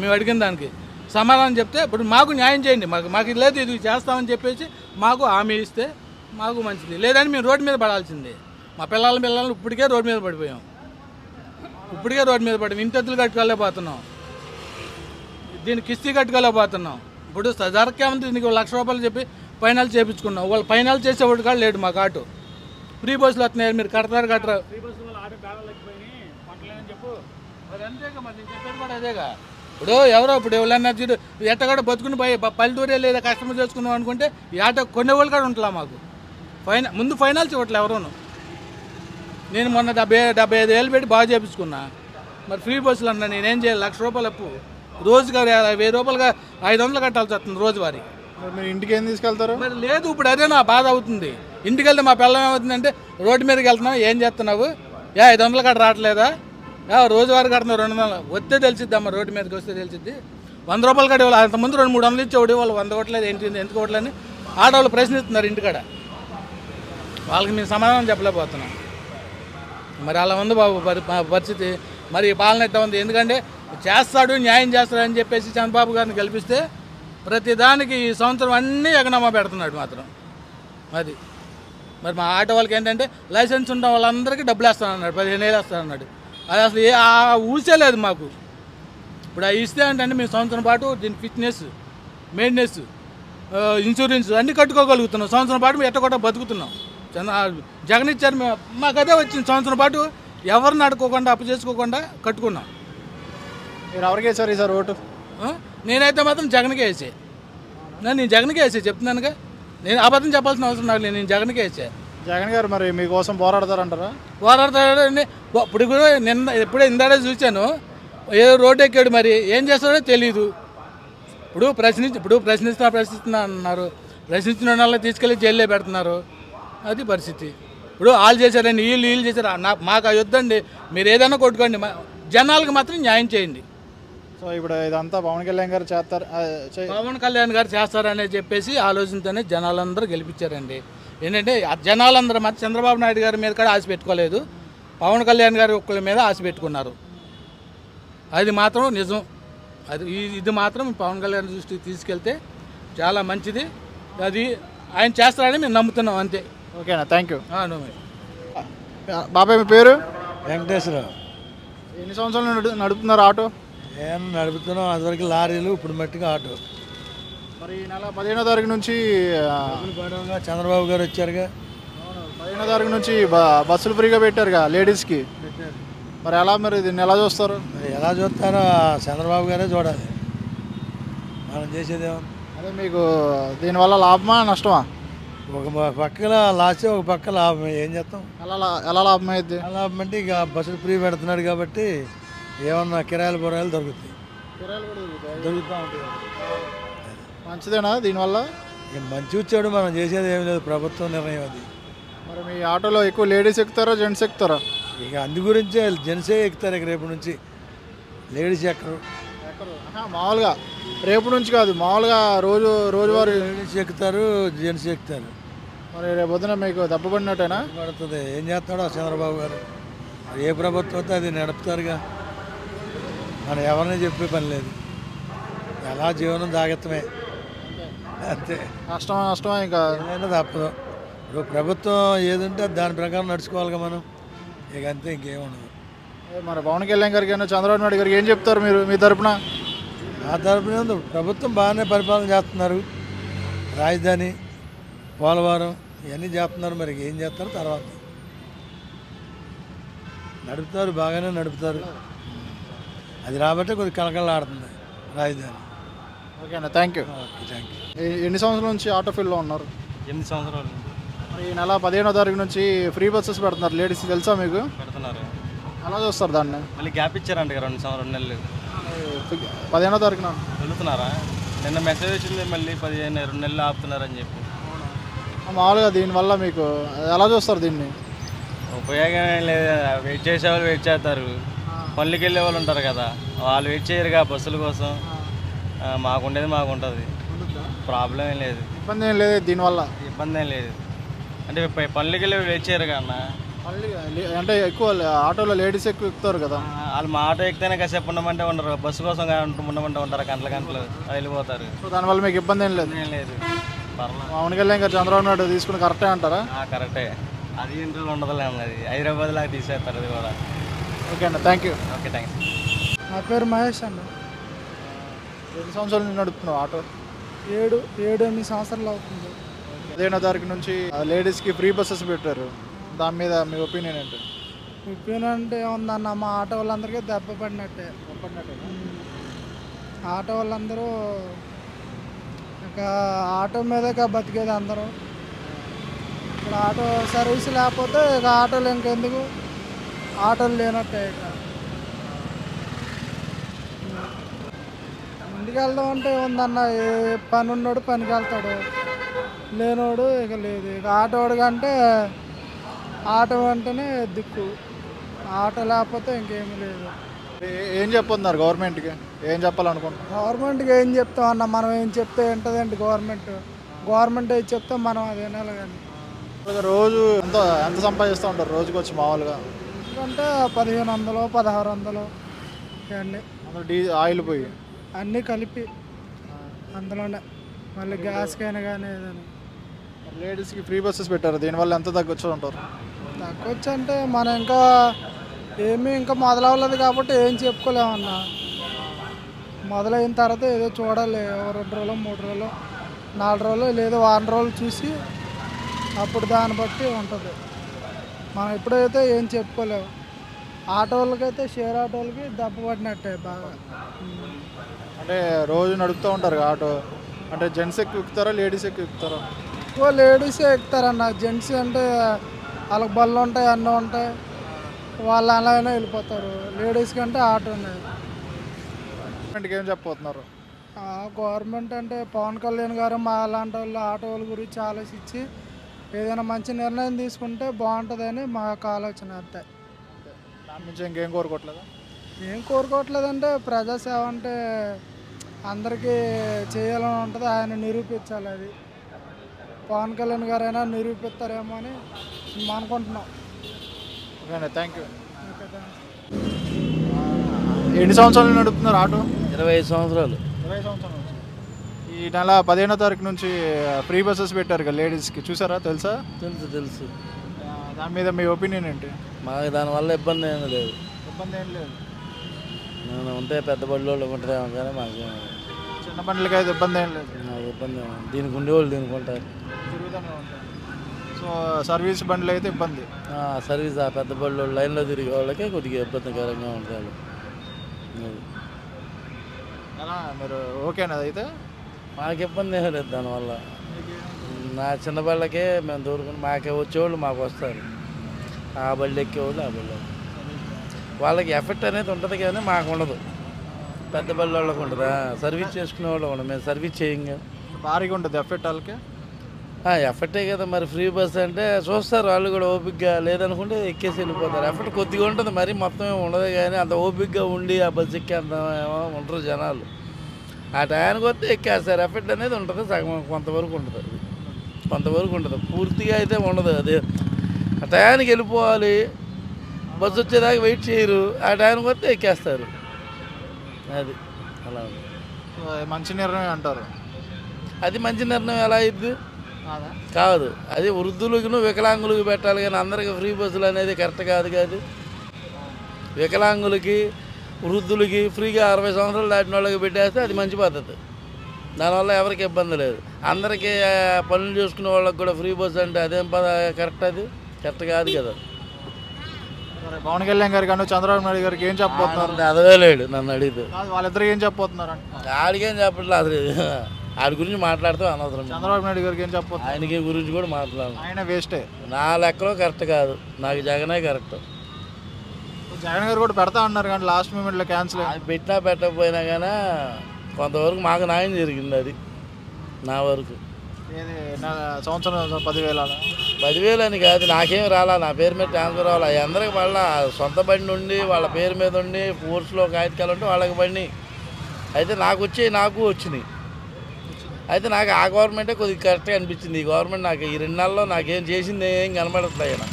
మేము అడిగిన దానికి సమాధానం చెప్తే ఇప్పుడు మాకు న్యాయం చేయండి. మాకు లేదు ఇది చేస్తామని చెప్పేసి మాకు హామీ ఇస్తే మాకు మంచిది. లేదని మేము రోడ్డు మీద పడాల్సిందే. మా పిల్లలు ఇప్పటికే రోడ్డు మీద పడిపోయాం, ఇంటెత్తులు కట్టుకోలేకపోతున్నాం, దీనికి కిస్తీ కట్టుకోలేకపోతున్నాం. ఇప్పుడు సజారకేమంది దీనికి 1,00,000 రూపాయలు చెప్పి ఫైనల్ చేయించుకున్నాం. వాళ్ళు ఫైనల్ చేసేవాడు కూడా లేడు. మాకు ఆటో ఫ్రీ బస్సులు వస్తున్నాయి, మీరు కట్టరా ఫ్రీ బస్సులు అంతేగా. మరి నేను చెప్పేది కూడా అదేగా. ఇప్పుడు ఎవరన్నా ఎట్ట కూడా బతుకుని పల్లెటూరే లేదా కస్టమర్ చేసుకుందాం అనుకుంటే ఈ ఆటో కొనేవాళ్ళు కూడా ఉంటలా. మాకు ముందు ఫైనల్స్ ఇవ్వట్లే ఎవరోను. నేను మొన్న 75,000 పెట్టి బాగా చేయించుకున్నా. మరి ఫ్రీ బస్సులు అన్నా నేనేం చేయాలి? 1,00,000 రూపాయలు అప్పు, రోజుగా 1,000 రూపాయలుగా 500 కట్టాల్సి వస్తుంది రోజువారీ. మీరు ఇంటికి ఏం తీసుకెళ్తారు? మరి లేదు, ఇప్పుడు అదే నా బాధ అవుతుంది. ఇంటికి వెళ్తే మా పిల్లలు ఏమవుతుందంటే రోడ్డు మీదకి వెళ్తున్నావు, ఏం చేస్తున్నావు, 500 కట్ట రావట్లేదా, రోజువారీ కడుతున్నావు 200 వస్తే తెలిసిద్దమ్మా. రోడ్డు మీదకి వస్తే తెలిసిద్ది. 100 రూపాయలు కట్టే వాళ్ళు అంతకుముందు 200-300 ఇచ్చేవాడు, వాళ్ళు 100 కొట్టలేదు ఏంటి ఎందుకు కొట్టలేని ఆడవాళ్ళు ప్రశ్నిస్తున్నారు ఇంటికాడ. వాళ్ళకి మేము సమాధానం చెప్పలేకపోతున్నాం. మరి అలా ఉంది బాబు పరిస్థితి. మరి పాలన ఎట్లా ఉంది? ఎందుకంటే చేస్తాడు, న్యాయం చేస్తాడని చెప్పేసి చంద్రబాబు గారిని గెలిపిస్తే ప్రతిదానికి ఈ సంవత్సరం అన్నీ ఎగనమ్మ పెడుతున్నాడు మాత్రం. అది మరి మా ఆటో వాళ్ళకి ఏంటంటే లైసెన్స్ ఉన్న వాళ్ళందరికీ డబ్బులు వేస్తానన్నాడు, 15,000 వేస్తానన్నాడు. అది అసలు ఊసే లేదు మాకు. ఇప్పుడు అవి ఇస్తే అంటే మేము సంవత్సరం పాటు దీని ఫిట్నెస్, మెయింటెనెన్స్, ఇన్సూరెన్స్ అన్నీ కట్టుకోగలుగుతున్నాం. సంవత్సరం పాటు మేము ఎట్ట కూడా బతుకుతున్నాం. జగన్ ఇచ్చారు, మాకు అదే వచ్చింది. సంవత్సరం పాటు ఎవరిని అడుకోకుండా అప్పు చేసుకోకుండా కట్టుకున్నాం. మీరు ఎవరికి వేసారు ఈసారి ఓటు? నేనైతే మాత్రం జగన్కే వేసే. నేను జగన్కే వేసే చెప్తున్నానుగా. నేను అబద్ధం చెప్పాల్సిన అవసరం నాకు లేదు. నేను జగన్కే వేసే. జగన్ గారు మరి మీకోసం పోరాడతారంటారా? పోరాడతాడండి. ఇప్పుడు కూడా ఎప్పుడే ఇందాడే చూశాను, ఏదో రోడ్డు ఎక్కాడు, మరి ఏం చేస్తాడో తెలీదు. ఇప్పుడు ప్రశ్నిస్తున్నా అన్నారు. ప్రశ్నించిన వాళ్ళని తీసుకెళ్ళి జైల్లో పెడుతున్నారు. అది పరిస్థితి. ఇప్పుడు వాళ్ళు చేశారండి, వీళ్ళు చేశారు. మాకు వద్దండి, మీరు ఏదైనా కొట్టుకోండి, జనాలకు మాత్రం న్యాయం చేయండి. సో ఇప్పుడు ఇదంతా పవన్ కళ్యాణ్ గారు చేస్తారని చెప్పేసి ఆలోచనతోనే జనాలందరూ గెలిపించారండి. ఏంటంటే జనాలందరూ మాత్రం చంద్రబాబు నాయుడు గారి మీద కూడా ఆశ పెట్టుకోలేదు, పవన్ కళ్యాణ్ గారి ఒక్కరి మీద ఆశ పెట్టుకున్నారు. అది మాత్రం నిజం. ఇది మాత్రం పవన్ కళ్యాణ్ దృష్టికి తీసుకెళ్తే చాలా మంచిది. అది ఆయన చేస్తారని మేము నమ్ముతున్నాం, అంతే. ఓకేనా, థ్యాంక్ యూ. బాబాయ్ మీ పేరు? వెంకటేశ్వరరావు. ఎన్ని సంవత్సరాలు నడుపుతున్నారు ఆటో? ఏం నడుపుతున్నాం, అదివరకు లారీలు, ఇప్పుడు మట్టిగా ఆటో. మరి ఈ నెల 15వ తారీఖు నుంచి చంద్రబాబు గారు వచ్చారుగా. 15వ తారీఖు నుంచి బస్సులు ఫ్రీగా పెట్టారుగా లేడీస్కి. మరి ఎలా, మరి దీన్ని ఎలా చూస్తారు? ఎలా చూస్తారో చంద్రబాబు గారే చూడాలి, మనం చేసేదేమో. అదే మీకు దీనివల్ల లాభమా నష్టమా? ఒక పక్కన లాస్ ఒక పక్క లాభం, ఏం చేస్తాం? ఎలా లాభం అయింది? లాభం అంటే ఇక బస్సులు ఫ్రీ పెడుతున్నాడు కాబట్టి ఏమన్నా కిరాయిలు పొరాయిలు దొరుకుతాయి, దొరుకుతూ ఉంటాయి. మంచిదేనా దీనివల్ల? ఇక మంచి వచ్చాడు, మనం చేసేది ఏమి లేదు, ప్రభుత్వం నిర్ణయం అది. మరి మీ ఆటోలో ఎక్కువ లేడీస్ ఎక్కుతారా జెంట్స్ ఎక్కుతారా? ఇక అందు గురించే జెంట్సే ఎక్కుతారు, ఇక రేపు నుంచి లేడీస్ ఎక్కరు. మామూలుగా రేపు నుంచి కాదు, మామూలుగా రోజువారీ లేడీస్ ఎక్కుతారు, జెంట్స్ ఎక్కుతారు. మరి రేపు పొద్దున మీకు దెబ్బపడినట్టేనా? పడుతుంది. ఏం చేస్తాడో చంద్రబాబు గారు, మరి ఏ ప్రభుత్వం అయితే అది నడుపుతారుగా, మనం ఎవరిని చెప్పే పని లేదు, ఎలా జీవనం జాగ్రత్తమే అంతే. నష్టమే ఇంకా ఏదైనా తప్పదు. ఇప్పుడు ప్రభుత్వం ఏదంటే దాని ప్రకారం నడుచుకోవాలిగా మనం, ఇక అంతే, ఇంకేముండదు. మరి పవన్ కళ్యాణ్ గారికి చంద్రబాబు నాయుడు గారికి ఏం చెప్తారు మీరు మీ తరపున? నా తరపున ప్రభుత్వం బాగానే పరిపాలన చేస్తున్నారు, రాజధాని పోలవరం ఇవన్నీ చేస్తున్నారు, మరి ఏం చేస్తారు తర్వాత నడుపుతారు, బాగానే నడుపుతారు. అది రాబట్టే కొద్దిగా కలకలాడుతుంది రాజధాని. ఓకేనా, థ్యాంక్ యూ. Thank you. ఎన్ని సంవత్సరాల నుంచి ఆటో ఫీల్డ్లో ఉన్నారు? 8 సంవత్సరాలు మరి ఈ నెల 15వ తారీఖు నుంచి ఫ్రీ బస్సెస్ పెడుతున్నారు లేడీస్, తెలుసా మీకు? పెడుతున్నారు. ఎలా చూస్తారు దాన్ని? మళ్ళీ గ్యాప్ ఇచ్చారంట 2 నెలలు. 15వ తారీఖున వెళుతున్నారా? నిన్న మెసేజ్ వచ్చింది, మళ్ళీ 2 నెలలు ఆపుతున్నారని చెప్పి. మామూలుగా దీనివల్ల మీకు ఎలా చూస్తారు దీన్ని? ఉపయోగం ఏం లేదు, వెయిట్ చేసే వాళ్ళు వెయిట్ చేస్తారు, పనులకి వెళ్ళే వాళ్ళు ఉంటారు కదా, వాళ్ళు వెయిట్ చేయరుగా బస్సుల కోసం. మాకుండేది మాకు ఉంటుంది, ప్రాబ్లం ఏం లేదు, ఇబ్బంది ఏం లేదు దీనివల్ల? ఇబ్బంది ఏం లేదు. అంటే పనులకి వెళ్ళి వెయిట్ చేయరు కన్నా, మళ్ళీ అంటే ఎక్కువ ఆటోలో లేడీస్ ఎక్కువ ఎక్కుతారు కదా. వాళ్ళు మా ఆటో ఎక్కితేనే కాసేపు ఉండమంటే ఉండరు, బస్సు కోసం ఉండమంటే ఉంటారు, గంటలు వెళ్ళిపోతారు. సో దానివల్ల మీకు ఇబ్బంది ఏం లేదు? ఏం లేదు, పర్లేదు. పవన్ కళ్యాణ్ గారు చంద్రబాబు నాయుడు తీసుకుని కరెక్టే అంటారా? కరెక్టే, అది ఇంట్లో ఉండదులే, అది హైదరాబాద్ లాగా తీసేస్తారు అది కూడా. ఓకే అన్న, థ్యాంక్ యూ. Okay, thanks. నా పేరు మహేష్ అన్న. ఎన్ని సంవత్సరాల నుంచి నడుపుతున్నావు ఆటో? 7-8 సంవత్సరాలు అవుతుంది. 15వ తారీఖు నుంచి లేడీస్కి ఫ్రీ బస్సెస్ పెట్టారు, దాని మీద మీ ఒపీనియన్ ఏంటి? ఒపీనియన్ అంటే ఏముందన్న, మా ఆటో వాళ్ళందరికీ దెబ్బ పడినట్టే. ఆటో వాళ్ళందరూ ఇక ఆటో మీదే బతికేది అందరూ. ఇప్పుడు ఆటో సర్వీస్ లేకపోతే ఇక ఆటోలు ఇంకెందుకు, ఆటోలు లేనట్టే. ఇక ముందుకు వెళ్దాం అంటే ఏముందన్న, ఏ పని ఉన్నోడు పనికి వెళ్తాడు, లేనోడు ఇక లేదు. ఇక ఆటోడు కంటే ఆటో అంటేనే దిక్కు, ఆటో లేకపోతే ఇంకేమీ లేదు. ఏం చెప్పొస్తున్నారు గవర్నమెంట్కి? ఏం చెప్పాలనుకుంటున్నారు? గవర్నమెంట్కి ఏం చెప్తాం అన్న, మనం ఏం చెప్తే ఏంటదండి గవర్నమెంట్ ఏది చెప్తే మనం అది వినాలి. కానీ రోజు ఎంత సంపాదిస్తూ ఉంటారు రోజుకి వచ్చి మామూలుగా? ఎందుకంటే 1500 1600 ఇవన్నీ ఆయిల్ పోయి అన్నీ కలిపి అందులోనే, మళ్ళీ గ్యాస్కైనా కానీ ఏదైనా. లేడీస్కి ఫ్రీ బస్సెస్ పెట్టారు, దీనివల్ల ఎంత తగ్గొచ్చు అంటారు? తగ్గొచ్చు అంటే మనం ఇంకా మొదలవ్వలేదు కాబట్టి ఏం చెప్పుకోలేమన్నా. మొదలైన తర్వాత ఏదో చూడాలి, 2 రోజులు 3 రోజులు 4 రోజులు లేదా వారం రోజులు చూసి అప్పుడు దాన్ని బట్టి ఉంటుంది. మనం ఎప్పుడైతే ఏం చెప్పుకోలేము. ఆటో వాళ్ళకైతే షేర్ ఆటో వాళ్ళకి దెబ్బ పడినట్టే బాగా. అంటే రోజు నడుపుతూ ఉంటారు ఆటో, అంటే జెంట్స్ ఎక్కువ ఎక్కుతారా లేడీస్ ఎక్కువ ఎక్కుతారా? ఎక్కువ లేడీసే ఎక్కుతారన్న. జెంట్స్ అంటే వాళ్ళకి బళ్ళు ఉంటాయి, అన్నీ ఉంటాయి, వాళ్ళు అలానే వెళ్ళిపోతారు. లేడీస్ కంటే ఆటో ఉన్నాయి. గవర్నమెంట్కి ఏం చెప్పబోతున్నారు? గవర్నమెంట్ అంటే పవన్ కళ్యాణ్ గారు మా అలాంటి వాళ్ళు ఆటో వాళ్ళ గురించి ఆలోచించి ఏదైనా మంచి నిర్ణయం తీసుకుంటే బాగుంటుందని మా యొక్క ఆలోచన. అంతే, దాని నుంచి ఇంకేం కోరుకోవట్లేదా? ఏం కోరుకోవట్లేదంటే ప్రజాసేవ అంటే అందరికీ చేయాలని ఉంటుంది, ఆయన నిరూపించాలి. అది పవన్ కళ్యాణ్ గారైనా నిరూపిస్తారేమో అని మేము అనుకుంటున్నాం. Okay, thank you. ఎన్ని సంవత్సరాలు నడుపుతున్నారు ఆటో? 25 సంవత్సరాలు. 20 సంవత్సరాలు. ఈ నెల 15వ తారీఖు నుంచి ఫ్రీ బస్సెస్ పెట్టారు కదా లేడీస్కి, చూసారా? తెలుసా? తెలుసు. దాని మీద మీ ఒపీనియన్ ఏంటి? మాకు దానివల్ల ఇబ్బంది ఏమీ లేదు. ఇబ్బంది ఏం లేదు. నేను ఉంటే పెద్ద బళ్ళు ఉంటారేమో కానీ మాకు చిన్న బండ్లకి అయితే ఇబ్బంది ఏం లేదు. నాకు ఇబ్బంది దీనికి ఉండేవాళ్ళు దీనికి ఉంటారు, తిరుగుతూనే ఉంటారు. సో సర్వీస్ బండ్లు అయితే ఇబ్బంది. సర్వీస్ ఆ పెద్ద బళ్ళు లైన్లో తిరిగే వాళ్ళకే కొద్దిగా ఇబ్బందికరంగా ఉంటారు. ఎలా మీరు ఓకేనా? అయితే మాకు ఇబ్బంది ఏమీ లేదు దానివల్ల. నా చిన్న బళ్ళకే మేము దూరుకుని మాకే వచ్చేవాళ్ళు మాకు వస్తారు, ఆ బళ్ళు ఎక్కేవాళ్ళు ఆ బళ్ళు. వాళ్ళకి ఎఫెక్ట్ అనేది ఉంటుంది కానీ మాకు ఉండదు. పెద్ద బళ్ళ వాళ్ళకి ఉంటుందా, సర్వీస్ చేసుకునే వాళ్ళు ఉండదు. మేము సర్వీస్ చేయంగా భారీగా ఉంటుంది ఎఫెక్ట్ వాళ్ళకి. ఎఫెక్టే కదా మరి. ఫ్రీ బస్ అంటే చూస్తారు వాళ్ళు కూడా ఓపిక్గా, లేదనుకుంటే ఎక్కేసి వెళ్ళిపోతారు. ఎఫెక్ట్ కొద్దిగా ఉంటుంది, మరి మొత్తం ఏమి ఉండదు. కానీ అంత ఓపిక్గా ఉండి ఆ బస్సు ఎక్కి అంత ఉంటారు జనాలు. ఆ టయానికి వస్తే ఎక్కేస్తారు. ఎఫెక్ట్ అనేది ఉంటుంది, సగం కొంతవరకు ఉంటుంది, కొంతవరకు ఉంటుంది, పూర్తిగా అయితే ఉండదు. అదే ఆ టయానికి వెళ్ళిపోవాలి, బస్సు వచ్చేదాకా వెయిట్ చేయరు, ఆ టయానికి వస్తే ఎక్కేస్తారు. అది అలా ఉంది. మంచి నిర్ణయం అంటారు. అది మంచి నిర్ణయం ఎలా అయింది కాదు. అది వృద్ధులకు వికలాంగులకు పెట్టాలి కానీ అందరికీ ఫ్రీ బస్సులు అనేది కరెక్ట్ కాదు. కాదు వికలాంగులకి వృద్ధులకి ఫ్రీగా 60 సంవత్సరాలు దాటిన వాళ్ళకి పెట్టేస్తే అది మంచి పద్ధతి. దానివల్ల ఎవరికి ఇబ్బంది లేదు. అందరికీ పనులు చేసుకునే వాళ్ళకి కూడా ఫ్రీ బస్సు అంటే అదేం కరెక్ట్, అది కరెక్ట్ కాదు కదా. పవన్ కళ్యాణ్ గారికి అను చంద్రబాబు నాయుడు గారికి ఏం చెప్పబోతున్నారు? అదే లేడు నన్ను అడిగితే. వాళ్ళిద్దరు ఏం చెప్పబోతున్నారు అంటే ఆడికేం చెప్పట్లేదు అసలు. ఆడి గురించి మాట్లాడితే అనవసరం. చంద్రబాబు నాయుడు గారికి ఏం చెప్పబోతున్నారు? ఆయనకి గురించి కూడా మాట్లాడాలి. ఆయన వేస్టే. నా లెక్కలో కరెక్ట్ కాదు, నాకు జగనే కరెక్ట్. జగన్ గారు కూడా పెడతా అన్నారు కానీ లాస్ట్ మూమెంట్లో క్యాన్సిల్. అది పెట్టినా పెట్టకపోయినా కానీ కొంతవరకు మాకు న్యాయం జరిగింది. అది నా వరకు. ఏది సంవత్సరం 10,000 అని కాదు, నాకేం రాలా, నా పేరు మీద ట్రాన్స్ఫర్ రావాలి. అందరికి వాళ్ళ సొంత బండి ఉండి వాళ్ళ పేరు మీద ఉండి ఫోర్స్లో కాగితాలు ఉంటే వాళ్ళకి బండి. అయితే నాకు వచ్చినాయి. అయితే నాకు ఆ గవర్నమెంటే కొద్దిగా కరెక్ట్గా అనిపించింది. ఈ గవర్నమెంట్ నాకు ఈ 2 నెలల్లో నాకేం చేసింది ఏం కనబడట్లేదు. ఆయన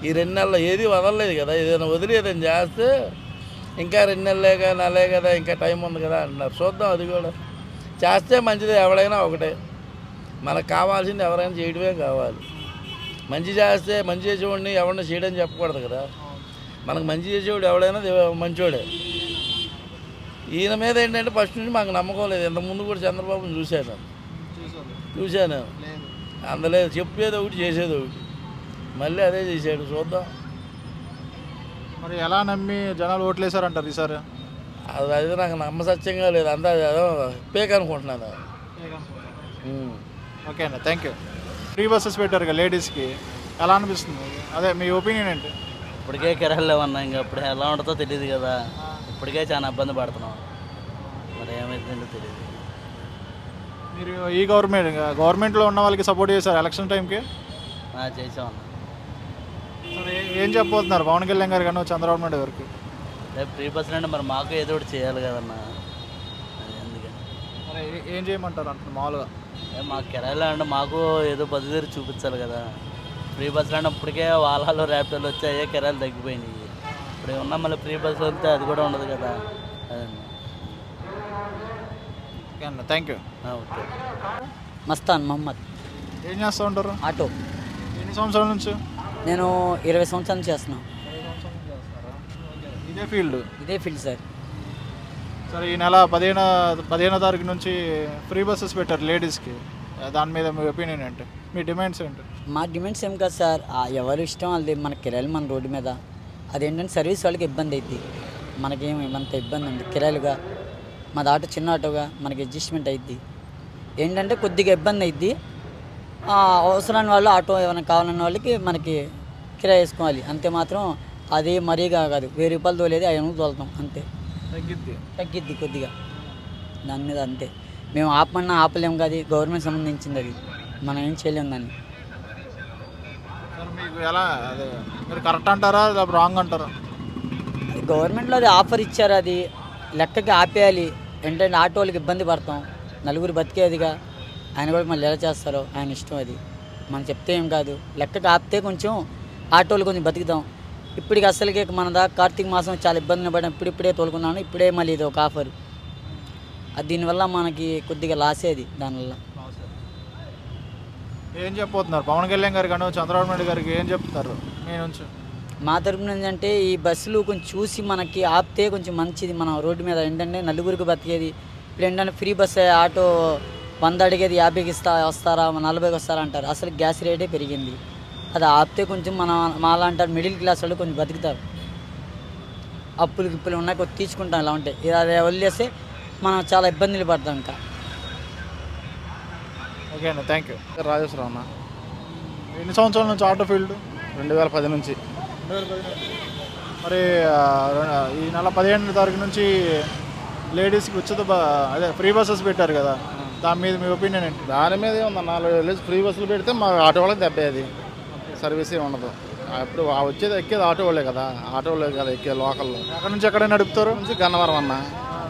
ఈ 2 నెలల్లో ఏది వదలలేదు కదా. ఏదైనా వదిలి ఏదైనా చేస్తే ఇంకా 2 నెలలే కదా, ఇంకా టైం ఉంది కదా అంటున్నారు. చూద్దాం, అది కూడా చేస్తే మంచిదే. ఎవడైనా ఒకటే, మనకు కావాల్సింది ఎవరైనా చేయడమే కావాలి. మంచి చేస్తే మంచి చేసేవాడిని ఎవరిని చేయడని చెప్పకూడదు కదా. మనకు మంచి చేసేవాడు ఎవడైనా మంచోడే. ఈయన మీద ఏంటంటే ఫస్ట్ నుంచి మాకు నమ్మకం లేదు. ఇంతకుముందు కూడా చంద్రబాబుని చూశాను అందలేదు. చెప్పేది ఒకటి చేసేది ఒకటి, మళ్ళీ అదే చేశాడు. చూద్దాం. మరి ఎలా నమ్మి జనాలు ఓట్లేసారంటారు ఈసారి? అది నాకు నమ్మసత్యంగా లేదు. అంతా పేక్ అనుకుంటున్నాను. ఓకే అండి, థ్యాంక్ యూ. ఫ్రీ బస్సెస్ పెట్టారు కదా లేడీస్కి, ఎలా అనిపిస్తుంది? అదే మీ ఒపీనియన్ ఏంటి? ఇప్పటికే కిరాయిలు లేవన్నా, ఇంకా ఇప్పుడు ఎలా ఉంటుందో తెలియదు కదా. ఇప్పటికే చాలా ఇబ్బంది పడుతున్నాం, మరి ఏమైతుందో తెలియదు. మీరు ఈ గవర్నమెంట్లో ఉన్న వాళ్ళకి సపోర్ట్ చేశారు ఎలక్షన్ టైంకి? చేసామన్నా. సరే, ఏం చెప్పబోతున్నారు పవన్ కళ్యాణ్ గారు కానీ చంద్రబాబు నాయుడు గారికి? రేపు ఫ్రీ బస్సులు అంటే మరి మాకు ఏదో ఒకటి చేయాలి కదన్నా. అందుకని మరి ఏం చేయమంటారు అంటే మామూలుగా మాకు కిరాయిలు అంటే మాకు ఏదో బదులు చూపించాలి కదా. ఫ్రీ బస్సులు అంటే ఇప్పటికే వాలాలు ర్యాపిడోలు వచ్చాయి, కిరాయిలు తగ్గిపోయినాయి. ఇప్పుడు ఉన్న మళ్ళీ ఫ్రీ బస్సులు వస్తే అది కూడా ఉండదు కదా. అదండి. ఓకే అన్న, thank you. Okay. Mastan Mohammed. ఏం చేస్తూ ఉంటారు? ఆటో. ఎన్ని సంవత్సరాల నుంచి? నేను 20 సంవత్సరాల నుంచి చేస్తున్నాను. ఇదే ఫీల్డ్ సార్. సరే, ఈ నెల 15వ తారీఖు నుంచి ఫ్రీ బస్సెస్ పెట్టారు లేడీస్కి. దాని మీద మీ ఒపీనియన్ ఏంటి? మీ డిమాండ్స్ ఏంటి? మా డిమాండ్స్ ఏం కాదు సార్, ఎవరి ఇష్టం వాళ్ళది. మన కిరాయిలు మన రోడ్డు మీద అదేంటంటే సర్వీస్ వాళ్ళకి ఇబ్బంది అవుతుంది. మనకేమి అంత ఇబ్బంది ఉంది కిరాయిలుగా. మాది ఆటో చిన్న ఆటోగా మనకి అడ్జస్ట్మెంట్ అవుద్ది. ఏంటంటే కొద్దిగా ఇబ్బంది అవుద్ది. అవసరాన్ని వాళ్ళు ఆటో ఏమైనా కావాలన్న వాళ్ళకి మనకి కిరాయి వేసుకోవాలి అంతే. మాత్రం అది మరీగా కాదు, 1000 రూపాయలు తోలేది 500 తోలుతాం అంతే. తగ్గిద్ది కొద్దిగా దాని మీద అంతే. మేము ఆపలేము కాదు, గవర్నమెంట్ సంబంధించింది అది, మనం ఏం చేయలేము దాన్ని. మీకు ఎలా అదే మీరు కరెక్ట్ అంటారా లేదా రాంగ్ అంటారా? గవర్నమెంట్లో అది ఆఫర్ ఇచ్చారు, అది లెక్కకి ఆపేయాలి. ఏంటంటే ఆటో వాళ్ళకి ఇబ్బంది పడతాం, నలుగురు బతికేదిగా. ఆయన కూడా మళ్ళీ ఎలా చేస్తారో ఆయన ఇష్టం, అది మనం చెప్తే ఏం కాదు. లెక్కకి ఆపితే కొంచెం ఆటోలు కొంచెం బతుకుతాం. ఇప్పటికి అసలుకి మన దాకా కార్తీక మాసం చాలా ఇబ్బందులు పడిన ఇప్పుడే తోలుకున్నాను. ఇప్పుడే మళ్ళీ ఇది ఒక ఆఫర్. అది దీనివల్ల మనకి కొద్దిగా లాసేది. దానివల్ల ఏం చెప్పబోతున్నారు పవన్ కళ్యాణ్ గారు కానీ చంద్రబాబు నాయుడు గారికి ఏం చెప్తారు మీ నుంచి? మా తరపున ఏంటంటే ఈ బస్సులు కొంచెం చూసి మనకి ఆపితే కొంచెం మంచిది. మనం రోడ్డు మీద ఏంటంటే నలుగురికి బతికేది. ఇప్పుడు ఏంటంటే ఫ్రీ బస్ ఆటో 100 అడిగేది 50కి వస్తారా 40కి వస్తారా అంటారు. అసలు గ్యాస్ రేటే పెరిగింది. అది ఆపితే కొంచెం మాలాంటారు మిడిల్ క్లాస్ వాళ్ళు కొంచెం బతుకుతారు. అప్పులు గిప్పులు ఉన్నాయి, కొంచెం తీసుకుంటాం. ఇలా ఉంటాయి. అది వదిలేస్తే మనం చాలా ఇబ్బందులు పడతాం. ఇంకా ఓకే అన్న, థ్యాంక్ యూ. రాజేశ్వరరావు అన్న. ఎన్ని సంవత్సరాల నుంచి ఆటో ఫీల్డ్? 2010 నుంచి. మరి ఈ నెల 15వ తారీఖు నుంచి లేడీస్కి అదే ఫ్రీ బస్సెస్ పెట్టారు కదా, దాని మీద మీ ఒపీనియన్ ఏంటి? దాని మీద ఏమన్నా 4 వేలు ఫ్రీ బస్సులు పెడితే మా ఆటో వాళ్ళకి దెబ్బేది, సర్వీస్ ఉండదు. ఇప్పుడు వచ్చేది ఎక్కేది ఆటో వాళ్ళే కదా, ఆటో వాళ్ళే కదా ఎక్కేది లోకల్లో. అక్కడ నుంచి ఎక్కడ నడుపుతారు? నుంచి గన్నవరం అన్న,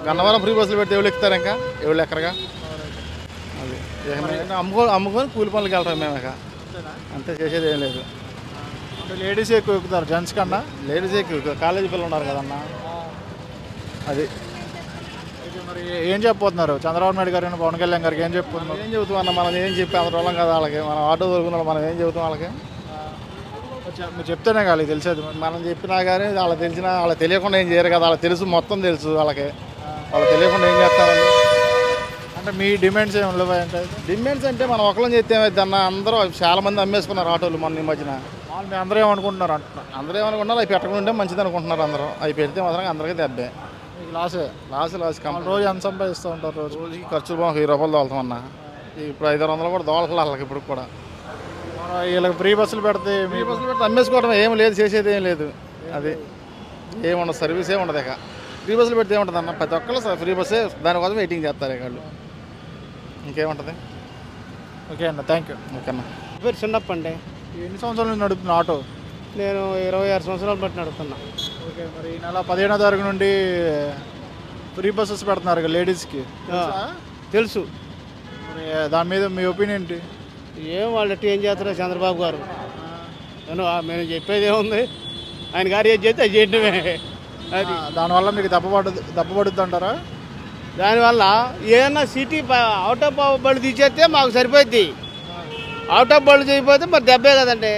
గన్నవరం ఫ్రీ బస్సులు పెడితే ఎవరు ఎక్కుతారు? ఇంకా ఎవరు ఎక్కడగా అది అమ్ముకొని కూలి పనులకి వెళ్తాం మేము. ఇక అంతే, చేసేది ఏం లేదు. అంటే లేడీస్ ఎక్కువ ఎక్కుతారు జెంట్స్ కన్నా? లేడీస్ ఎక్కువ, కాలేజీ పిల్లలు ఉన్నారు కదన్న. అది మరి ఏం చెప్పబోతున్నారు చంద్రబాబు నాయుడు గారు, పవన్ కళ్యాణ్ గారికి ఏం చెప్పుతున్నారు? ఏం చెబుతాం అన్న, మనం ఏం చెప్పి అంత రోజులం కదా వాళ్ళకి. మనం ఆటో దొరుకుతున్నాం, మనం ఏం చెబుతాం వాళ్ళకి? మీరు చెప్తేనే కాదు తెలిసేది. మనం చెప్పినా కానీ వాళ్ళకి తెలిసినా వాళ్ళకి తెలియకుండా ఏం చేయరు కదా, వాళ్ళకి తెలుసు, మొత్తం తెలుసు వాళ్ళకి. వాళ్ళకి తెలియకుండా ఏం చేస్తామని. అంటే మీ డిమాండ్స్ ఏమి లేవా? అంటే డిమాండ్స్ అంటే మనం ఒకళ్ళని చెప్తే ఏమైంది అన్న, అందరూ చాలా మంది అమ్మేసుకున్నారు ఆటోలు మొన్న ఈ మధ్యన. వాళ్ళు మీ అందరూ ఏమనుకుంటున్నారు అంటున్నారు? అందరూ ఏమనుకుంటున్నారు, అవి పెట్టకుండా ఉంటే మంచిది అనుకుంటున్నారు అందరూ. అవి పెడితే మాత్రం అందరికీ దెబ్బే. లాసే లాస్ కంపెనీ. రోజు ఎంత సంపాదిస్తూ ఉంటారు? రోజుకి ఖర్చులు బాగా 1000 రూపాయలు దోలుతామన్నా. ఇప్పుడు 500 కూడా దోలకలు వాళ్ళకి ఇప్పుడు కూడా. వీళ్ళకి ఫ్రీ బస్సులు పెడితే ఫ్రీ బస్సులు పెడితే అమ్మేసుకోవడం ఏం లేదు, చేసేది ఏం లేదు. అది ఏముండదు, సర్వీస్ ఏమి ఉండదు. ఇక ఫ్రీ బస్సులు పెడితే ఏముంటుంది అన్న, ప్రతి ఒక్కరు ఫ్రీ బస్సే దానికోసం వెయిటింగ్ చేస్తారు ఇక వాళ్ళు. ఇంకేముంటుంది? ఓకే అన్న, థ్యాంక్ యూ. ఓకే అన్న. పేరు చిన్నప్ప అండి. ఎన్ని సంవత్సరాల నుంచి నడుపుతున్నా ఆటో? నేను 26 సంవత్సరాలు బట్టి నడుపుతున్నా. ఓకే, మరి ఈ నెల 15వ తారీఖు నుండి ఫ్రీ బస్సెస్ పెడుతున్నారు కదా లేడీస్కి, తెలుసు. మరి దాని మీద మీ ఒపీనియన్ ఏంటి? ఏం వాళ్ళు ఏం చేస్తారో చంద్రబాబు గారు. మేము చెప్పేది ఏముంది, ఆయన గారు ఏం చేస్తే అది చేయడమే. అది దానివల్ల మీకు దెబ్బపడుద్ది అంటారా? దానివల్ల ఏదన్నా సిటీ అవుట్ ఆఫ్ బళ్ళు తీసేస్తే మాకు సరిపోద్ది. అవుట్ ఆఫ్ బళ్ళు చేయకపోతే మరి దెబ్బే కదండి.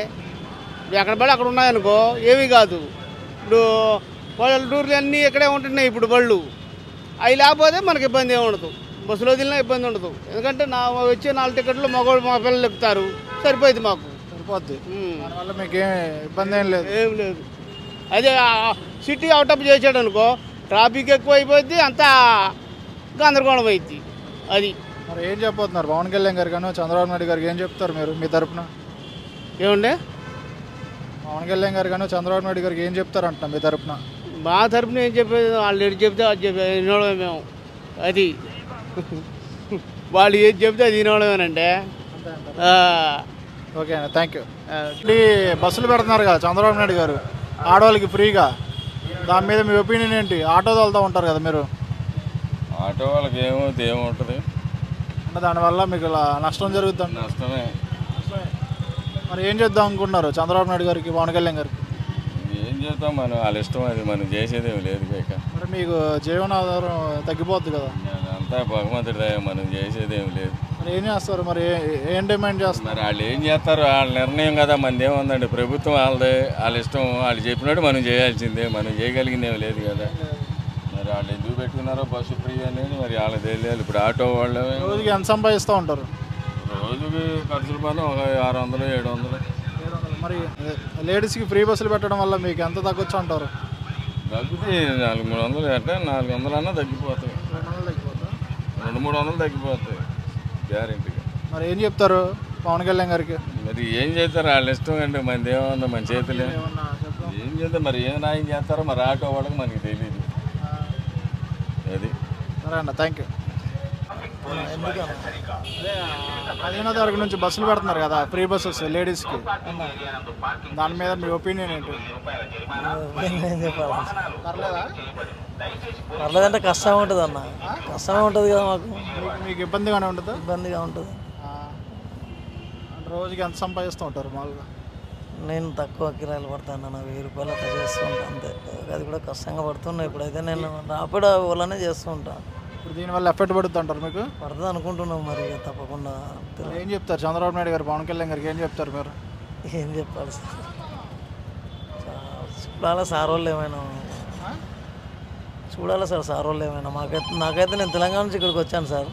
ఎక్కడ బళ్ళు అక్కడ ఉన్నాయనుకో ఏమీ కాదు. ఇప్పుడు పల్లెటూర్లు అన్నీ ఇక్కడే ఉంటున్నాయి ఇప్పుడు బళ్ళు. అవి లేకపోతే మనకి ఇబ్బంది ఏమి ఉండదు, బస్సులో వదిలినా ఇబ్బంది ఉండదు. ఎందుకంటే వచ్చే 4 టికెట్లు మా పిల్లలు ఎక్కుతారు, సరిపోయింది మాకు. సరిపోద్ది. దానివల్ల మీకు ఏం ఇబ్బంది ఏం లేదు. అదే సిటీ అవుట్ ఆఫ్ చేసాడు అనుకో ట్రాఫిక్ ఎక్కువ అయిపోద్ది, అంతా గందరగోళం అవుద్ది. అది మరి ఏం చెప్పబోతున్నారు పవన్ కళ్యాణ్ గారు కానీ చంద్రబాబు నాయుడు గారికి ఏం చెప్తారు మీరు మీ తరపున? ఏమండి, పవన్ కళ్యాణ్ గారు కానీ చంద్రబాబు నాయుడు గారికి ఏం చెప్తారు అంటున్నా మీ తరపున? మా తరపున ఏం చెప్పేది, వాళ్ళు ఏది చెప్తే అది చెప్పేది వినోడమే మేము. అది వాళ్ళు ఏది చెప్తే అది వినోడమేనండి. ఓకే అన్న, థ్యాంక్ యూ. బస్సులు పెడుతున్నారు కదా చంద్రబాబు నాయుడు గారు ఆడవాళ్ళకి ఫ్రీగా, దాని మీద మీ ఒపీనియన్ ఏంటి? ఆటో తోలుతూ ఉంటారు కదా మీరు. ఆటో వాళ్ళకి ఏముంటుంది అంటే దానివల్ల మీకు నష్టం జరుగుతుంది. నష్టమే. మరి ఏం చేద్దాం అనుకుంటున్నారు చంద్రబాబు నాయుడు గారికి పవన్ కళ్యాణ్ గారికి? ఏం చేద్దాం, మనం వాళ్ళ ఇష్టం, అది మనం చేసేదేమి లేదు. ఇక మరి మీకు జీవనాధారం తగ్గిపోద్ది కదా. అంతా భగవంతుడి దయ, మనం చేసేదేమి లేదు. మరి ఏం చేస్తారు? మరి ఏం డిమాండ్ చేస్తారు? మరి వాళ్ళు ఏం చేస్తారు, వాళ్ళ నిర్ణయం కదా, మనది ఏముందండి. ప్రభుత్వం వాళ్ళదే, వాళ్ళ ఇష్టం, వాళ్ళు చెప్పినట్టు మనం చేయాల్సిందే, మనం చేయగలిగిందేమి లేదు కదా. మరి వాళ్ళు ఎందుకు పెట్టుకున్నారో బస్సు ఫ్రీ అనేది మరి వాళ్ళకి తెలియాలి. ఇప్పుడు ఆటో వాళ్ళు రోజుకి ఎంత సంపాదిస్తూ ఉంటారు? రోజుకి ఖర్చులు పని ఒక 600 700. మరి లేడీస్కి ఫ్రీ బస్సులు పెట్టడం వల్ల మీకు ఎంత తగ్గొచ్చు అంటారు? తగ్గుతాయి 400-300 అంటే 400 అన్నా తగ్గిపోతాయి, 200-300 తగ్గిపోతాయి గ్యారెంటీగా. మరి ఏం చెప్తారు పవన్ కళ్యాణ్ గారికి? మరి ఏం చేస్తారు, వాళ్ళ ఇష్టం అండి, మనది ఏముందో మన చేతులే. ఏం చేద్దాం, మరి ఏం న్యాయం చేస్తారో మరి ఆటో వాళ్ళకి మనకి తెలియదు. అది సరే అన్న, థ్యాంక్ యూ. 15వ తారీఖు నుంచి బస్సులు పెడుతున్నారు కదా ఫ్రీ బస్సెస్ లేడీస్కి, దాని మీద మీ ఒపీనియన్ ఏంటి? పర్లేదంటే కష్టం ఉంటుంది అన్న, కష్టమే ఉంటుంది కదా మాకు. మీకు ఇబ్బందిగానే ఉంటుందా? ఇబ్బందిగా ఉంటుంది. రోజుకి ఎంత సంపాదిస్తూ ఉంటారు మామూలుగా? నేను తక్కువ కిరాయిలు పడతాను అన్న, 1000 రూపాయలు అట్లా చేస్తూ ఉంటాను అంతే. అది కూడా కష్టంగా పడుతున్నా. ఇప్పుడైతే నేను రాపిడో ఓలానే చేస్తూ ఉంటాను. ఇప్పుడు దీనివల్ల ఎఫెక్ట్ పడుతుంది అంటారు మీకు? పడుతుంది అనుకుంటున్నాం మరి, తప్పకుండా. ఏం చెప్తారు చంద్రబాబు నాయుడు గారు పవన్ కళ్యాణ్ గారికి ఏం చెప్తారు మీరు? ఏం చెప్పాలి సార్, చూడాలి సార్ వాళ్ళు ఏమైనా, చూడాలి సార్ వాళ్ళు ఏమైనా. నాకైతే నేను తెలంగాణ నుంచి ఇక్కడికి వచ్చాను సార్,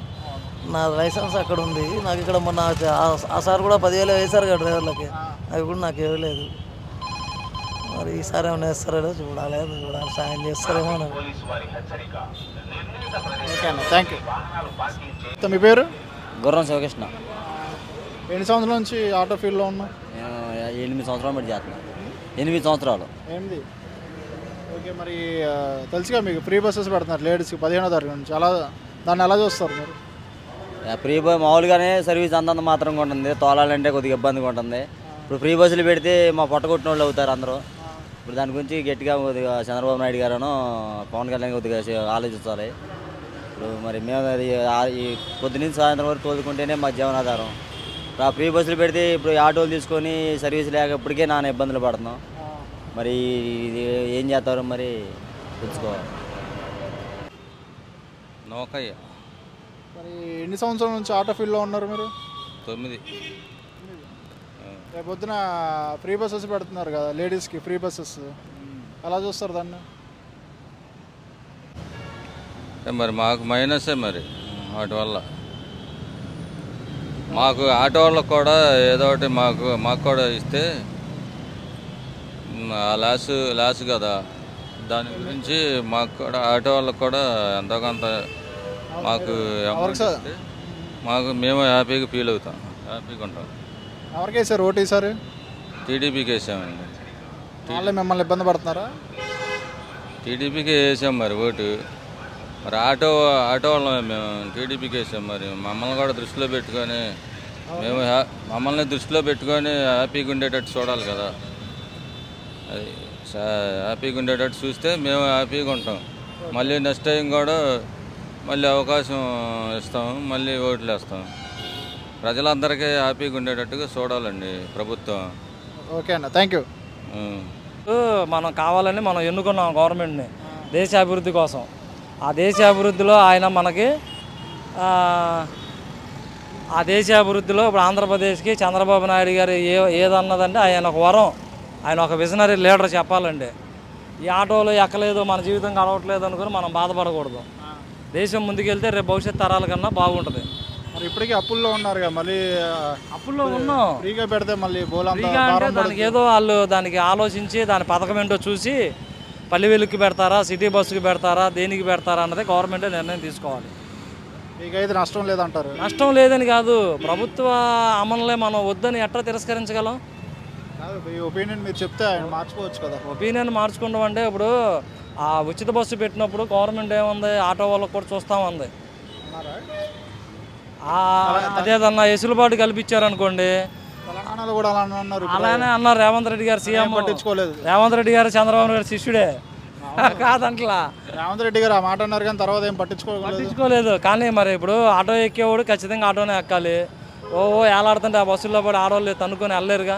నా లైసెన్స్ అక్కడ ఉంది. నాకు ఇక్కడ మొన్న ఆ సార్ కూడా 10,000 వేశారు కదా డ్రైవర్లకి, అవి కూడా నాకు ఇవ్వలేదు. మరి ఈసారి ఏమైనా వేస్తారో చూడాలి, సాయం చేస్తారేమో నాకు. ఓకే అన్న, థ్యాంక్ యూ. మీ పేరు? గుర్రం శివకృష్ణ. ఎన్ని సంవత్సరాల నుంచి ఆటో ఫీల్డ్లో ఉన్నావు? 8 సంవత్సరాలు బట్టి చేస్తున్నాను. 8 సంవత్సరాలు. 8. ఓకే, మరి తెలుసుగా మీకు ఫ్రీ బస్సెస్ పెడుతున్నారు లేడీస్కి 15వ తారీఖు నుంచి. దాన్ని ఎలా చూస్తారు మీరు? ఫ్రీ బస్ మామూలుగానే సర్వీస్ అంతంత మాత్రంగా ఉంటుంది. తోలాలంటే కొద్దిగా ఇబ్బందిగా ఉంటుంది. ఇప్పుడు ఫ్రీ బస్సులు పెడితే మా పొట్ట కొట్టిన వాళ్ళు అవుతారు అందరూ. ఇప్పుడు దాని గురించి గట్టిగా కొద్దిగా చంద్రబాబు నాయుడు గారును పవన్ కళ్యాణ్ కొద్దిగా ఆలోచించాలి. ఇప్పుడు మరి మేము ఈ పొద్దు నుంచి సాయంత్రం వరకు తోలుకుంటేనే మా జీవనాధారం. ఇప్పుడు ఆ ఫ్రీ బస్సులు పెడితే ఇప్పుడు ఆటోలు తీసుకొని సర్వీస్ లేక ఇప్పటికే నాన్న ఇబ్బందులు పడుతున్నాం. మరి ఇది ఏం చేస్తారు మరి తెలుసుకోవాలి. నౌకయ్య. మరి ఎన్ని సంవత్సరాల నుంచి ఆటో ఫీల్డ్లో ఉన్నారు మీరు? 9. రేపు పొద్దున ఫ్రీ బస్సెస్ పెడుతున్నారు కదా లేడీస్కి, ఫ్రీ బస్సెస్ ఎలా చూస్తారు దాన్ని? మరి మాకు మైనసే మరి వాటి వల్ల. మాకు ఆటో వాళ్ళకు కూడా ఏదో ఒకటి మాకు కూడా ఇస్తే లాస్ కదా. దాని గురించి మాకు కూడా ఆటో వాళ్ళకు కూడా ఎంతో కొంత మాకు మేము హ్యాపీగా ఫీల్ అవుతాం, హ్యాపీగా ఉంటాం. ఎవరికి వేసారు ఓటు? ఈసారి టీడీపీకి వేసామండి. వాళ్ళే మిమ్మల్ని ఇబ్బంది పడుతున్నారా? టీడీపీకి వేసాం మరి ఓటు. మరి ఆటో వాళ్ళమే మేము టీడీపీకి వేసాం. మరి మమ్మల్ని కూడా దృష్టిలో పెట్టుకొని మమ్మల్ని దృష్టిలో పెట్టుకొని హ్యాపీగా ఉండేటట్టు చూడాలి కదా. అది హ్యాపీగా ఉండేటట్టు చూస్తే మేము హ్యాపీగా ఉంటాం. మళ్ళీ నెక్స్ట్ టైం కూడా మళ్ళీ అవకాశం ఇస్తాం, మళ్ళీ ఓట్లు వేస్తాం. ప్రజలందరికీ హ్యాపీగా ఉండేటట్టుగా చూడాలండి ప్రభుత్వం. ఓకే అన్న, థ్యాంక్ యూ. మనం కావాలని మనం ఎన్నుకున్నాం గవర్నమెంట్ని దేశ అభివృద్ధి కోసం. ఆ దేశ అభివృద్ధిలో ఆయన మనకి ఆ దేశ అభివృద్ధిలో ఇప్పుడు ఆంధ్రప్రదేశ్కి చంద్రబాబు నాయుడు గారు ఏదన్నదంటే ఆయన ఒక వరం, ఆయన ఒక విజనరీ లీడర్ చెప్పాలండి. ఈ ఆటోలో ఎక్కలేదు, మన జీవితం గడవట్లేదు అనుకుని మనం బాధపడకూడదు. దేశం ముందుకెళ్తే రేపు భవిష్యత్ తరాల కన్నా బాగుంటుంది. మరి ఇప్పటికీ అప్పుల్లో ఉన్నారుగా, మళ్ళీ అప్పుల్లో ఉన్నాం. ఫ్రీగా పెడితే మళ్ళీ ఫ్రీగా అంటే దానికి ఏదో వాళ్ళు దానికి ఆలోచించి దాని పథకం ఏంటో చూసి పల్లె వెలుగుకి పెడతారా, సిటీ బస్సుకి పెడతారా, దేనికి పెడతారా అన్నది గవర్నమెంటే నిర్ణయం తీసుకోవాలి. మీకైతే నష్టం లేదంటారు? నష్టం లేదని కాదు, ప్రభుత్వ అమలులే మనం వద్దని ఎట్లా తిరస్కరించగలం? ఈ ఒపీనియన్ మీరు చెప్తే ఆయన మార్చుకోవచ్చు కదా. ఒపీనియన్ మార్చుకుంటాం అంటే ఇప్పుడు ఆ ఉచిత బస్సు పెట్టినప్పుడు గవర్నమెంట్ ఏముంది, ఆటో వాళ్ళకి కూడా చూస్తామంది. అదేదన్నా ఎసులుబాటు కల్పించారనుకోండి, తెలంగాణలో కూడా అలా అన్నారు. అలానే అన్నారు రేవంత్ రెడ్డి గారు సీఎం. పట్టించుకోలేదు. రేవంత్ రెడ్డి గారు చంద్రబాబు గారు శిష్యుడే కాదంట్లా. రేవంత్ రెడ్డి గారు ఆ మాట అన్నారు కానీ తర్వాత ఏం పట్టించుకోలేదు. కానీ మరి ఇప్పుడు ఆటో ఎక్కేవాడు ఖచ్చితంగా ఆటోనే ఎక్కాలి. ఏలాడుతుంటే ఆ బస్సుల్లో పడి ఆడవాళ్ళు తన్నుకొని వెళ్ళలేరుగా.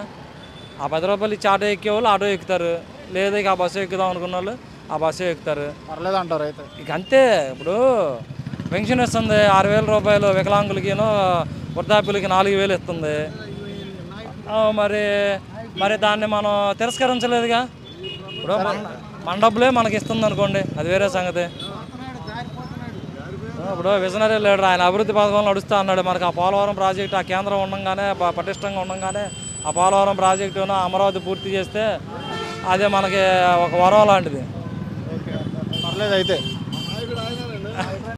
ఆ 10 రూపాయలు ఇచ్చి ఆటో ఎక్కేవాళ్ళు ఆటో ఎక్కుతారు, లేదా ఇక ఆ బస్సు ఎక్కుదాం అనుకున్న వాళ్ళు ఆ బస్సు ఎక్కుతారు. పర్లేదు అంటారు అయితే. ఇక అంతే. ఇప్పుడు పెన్షన్ ఇస్తుంది 6,000 రూపాయలు, వికలాంగులకినో వృద్ధాప్యులకి 4,000 ఇస్తుంది. మరి దాన్ని మనం తిరస్కరించలేదుగా. ఇప్పుడు మన డబ్బులే మనకి ఇస్తుంది అనుకోండి, అది వేరే సంగతి. ఇప్పుడు విజనరీ లీడర్ ఆయన అభివృద్ధి పథకంలో నడుస్తూ అన్నాడు. మనకి ఆ పోలవరం ప్రాజెక్టు ఆ కేంద్రం ఉండగానే పటిష్టంగా ఉండగానే ఆ పోలవరం ప్రాజెక్టును అమరావతి పూర్తి చేస్తే అదే మనకి ఒక వరం లాంటిది. పర్లేదు అయితే.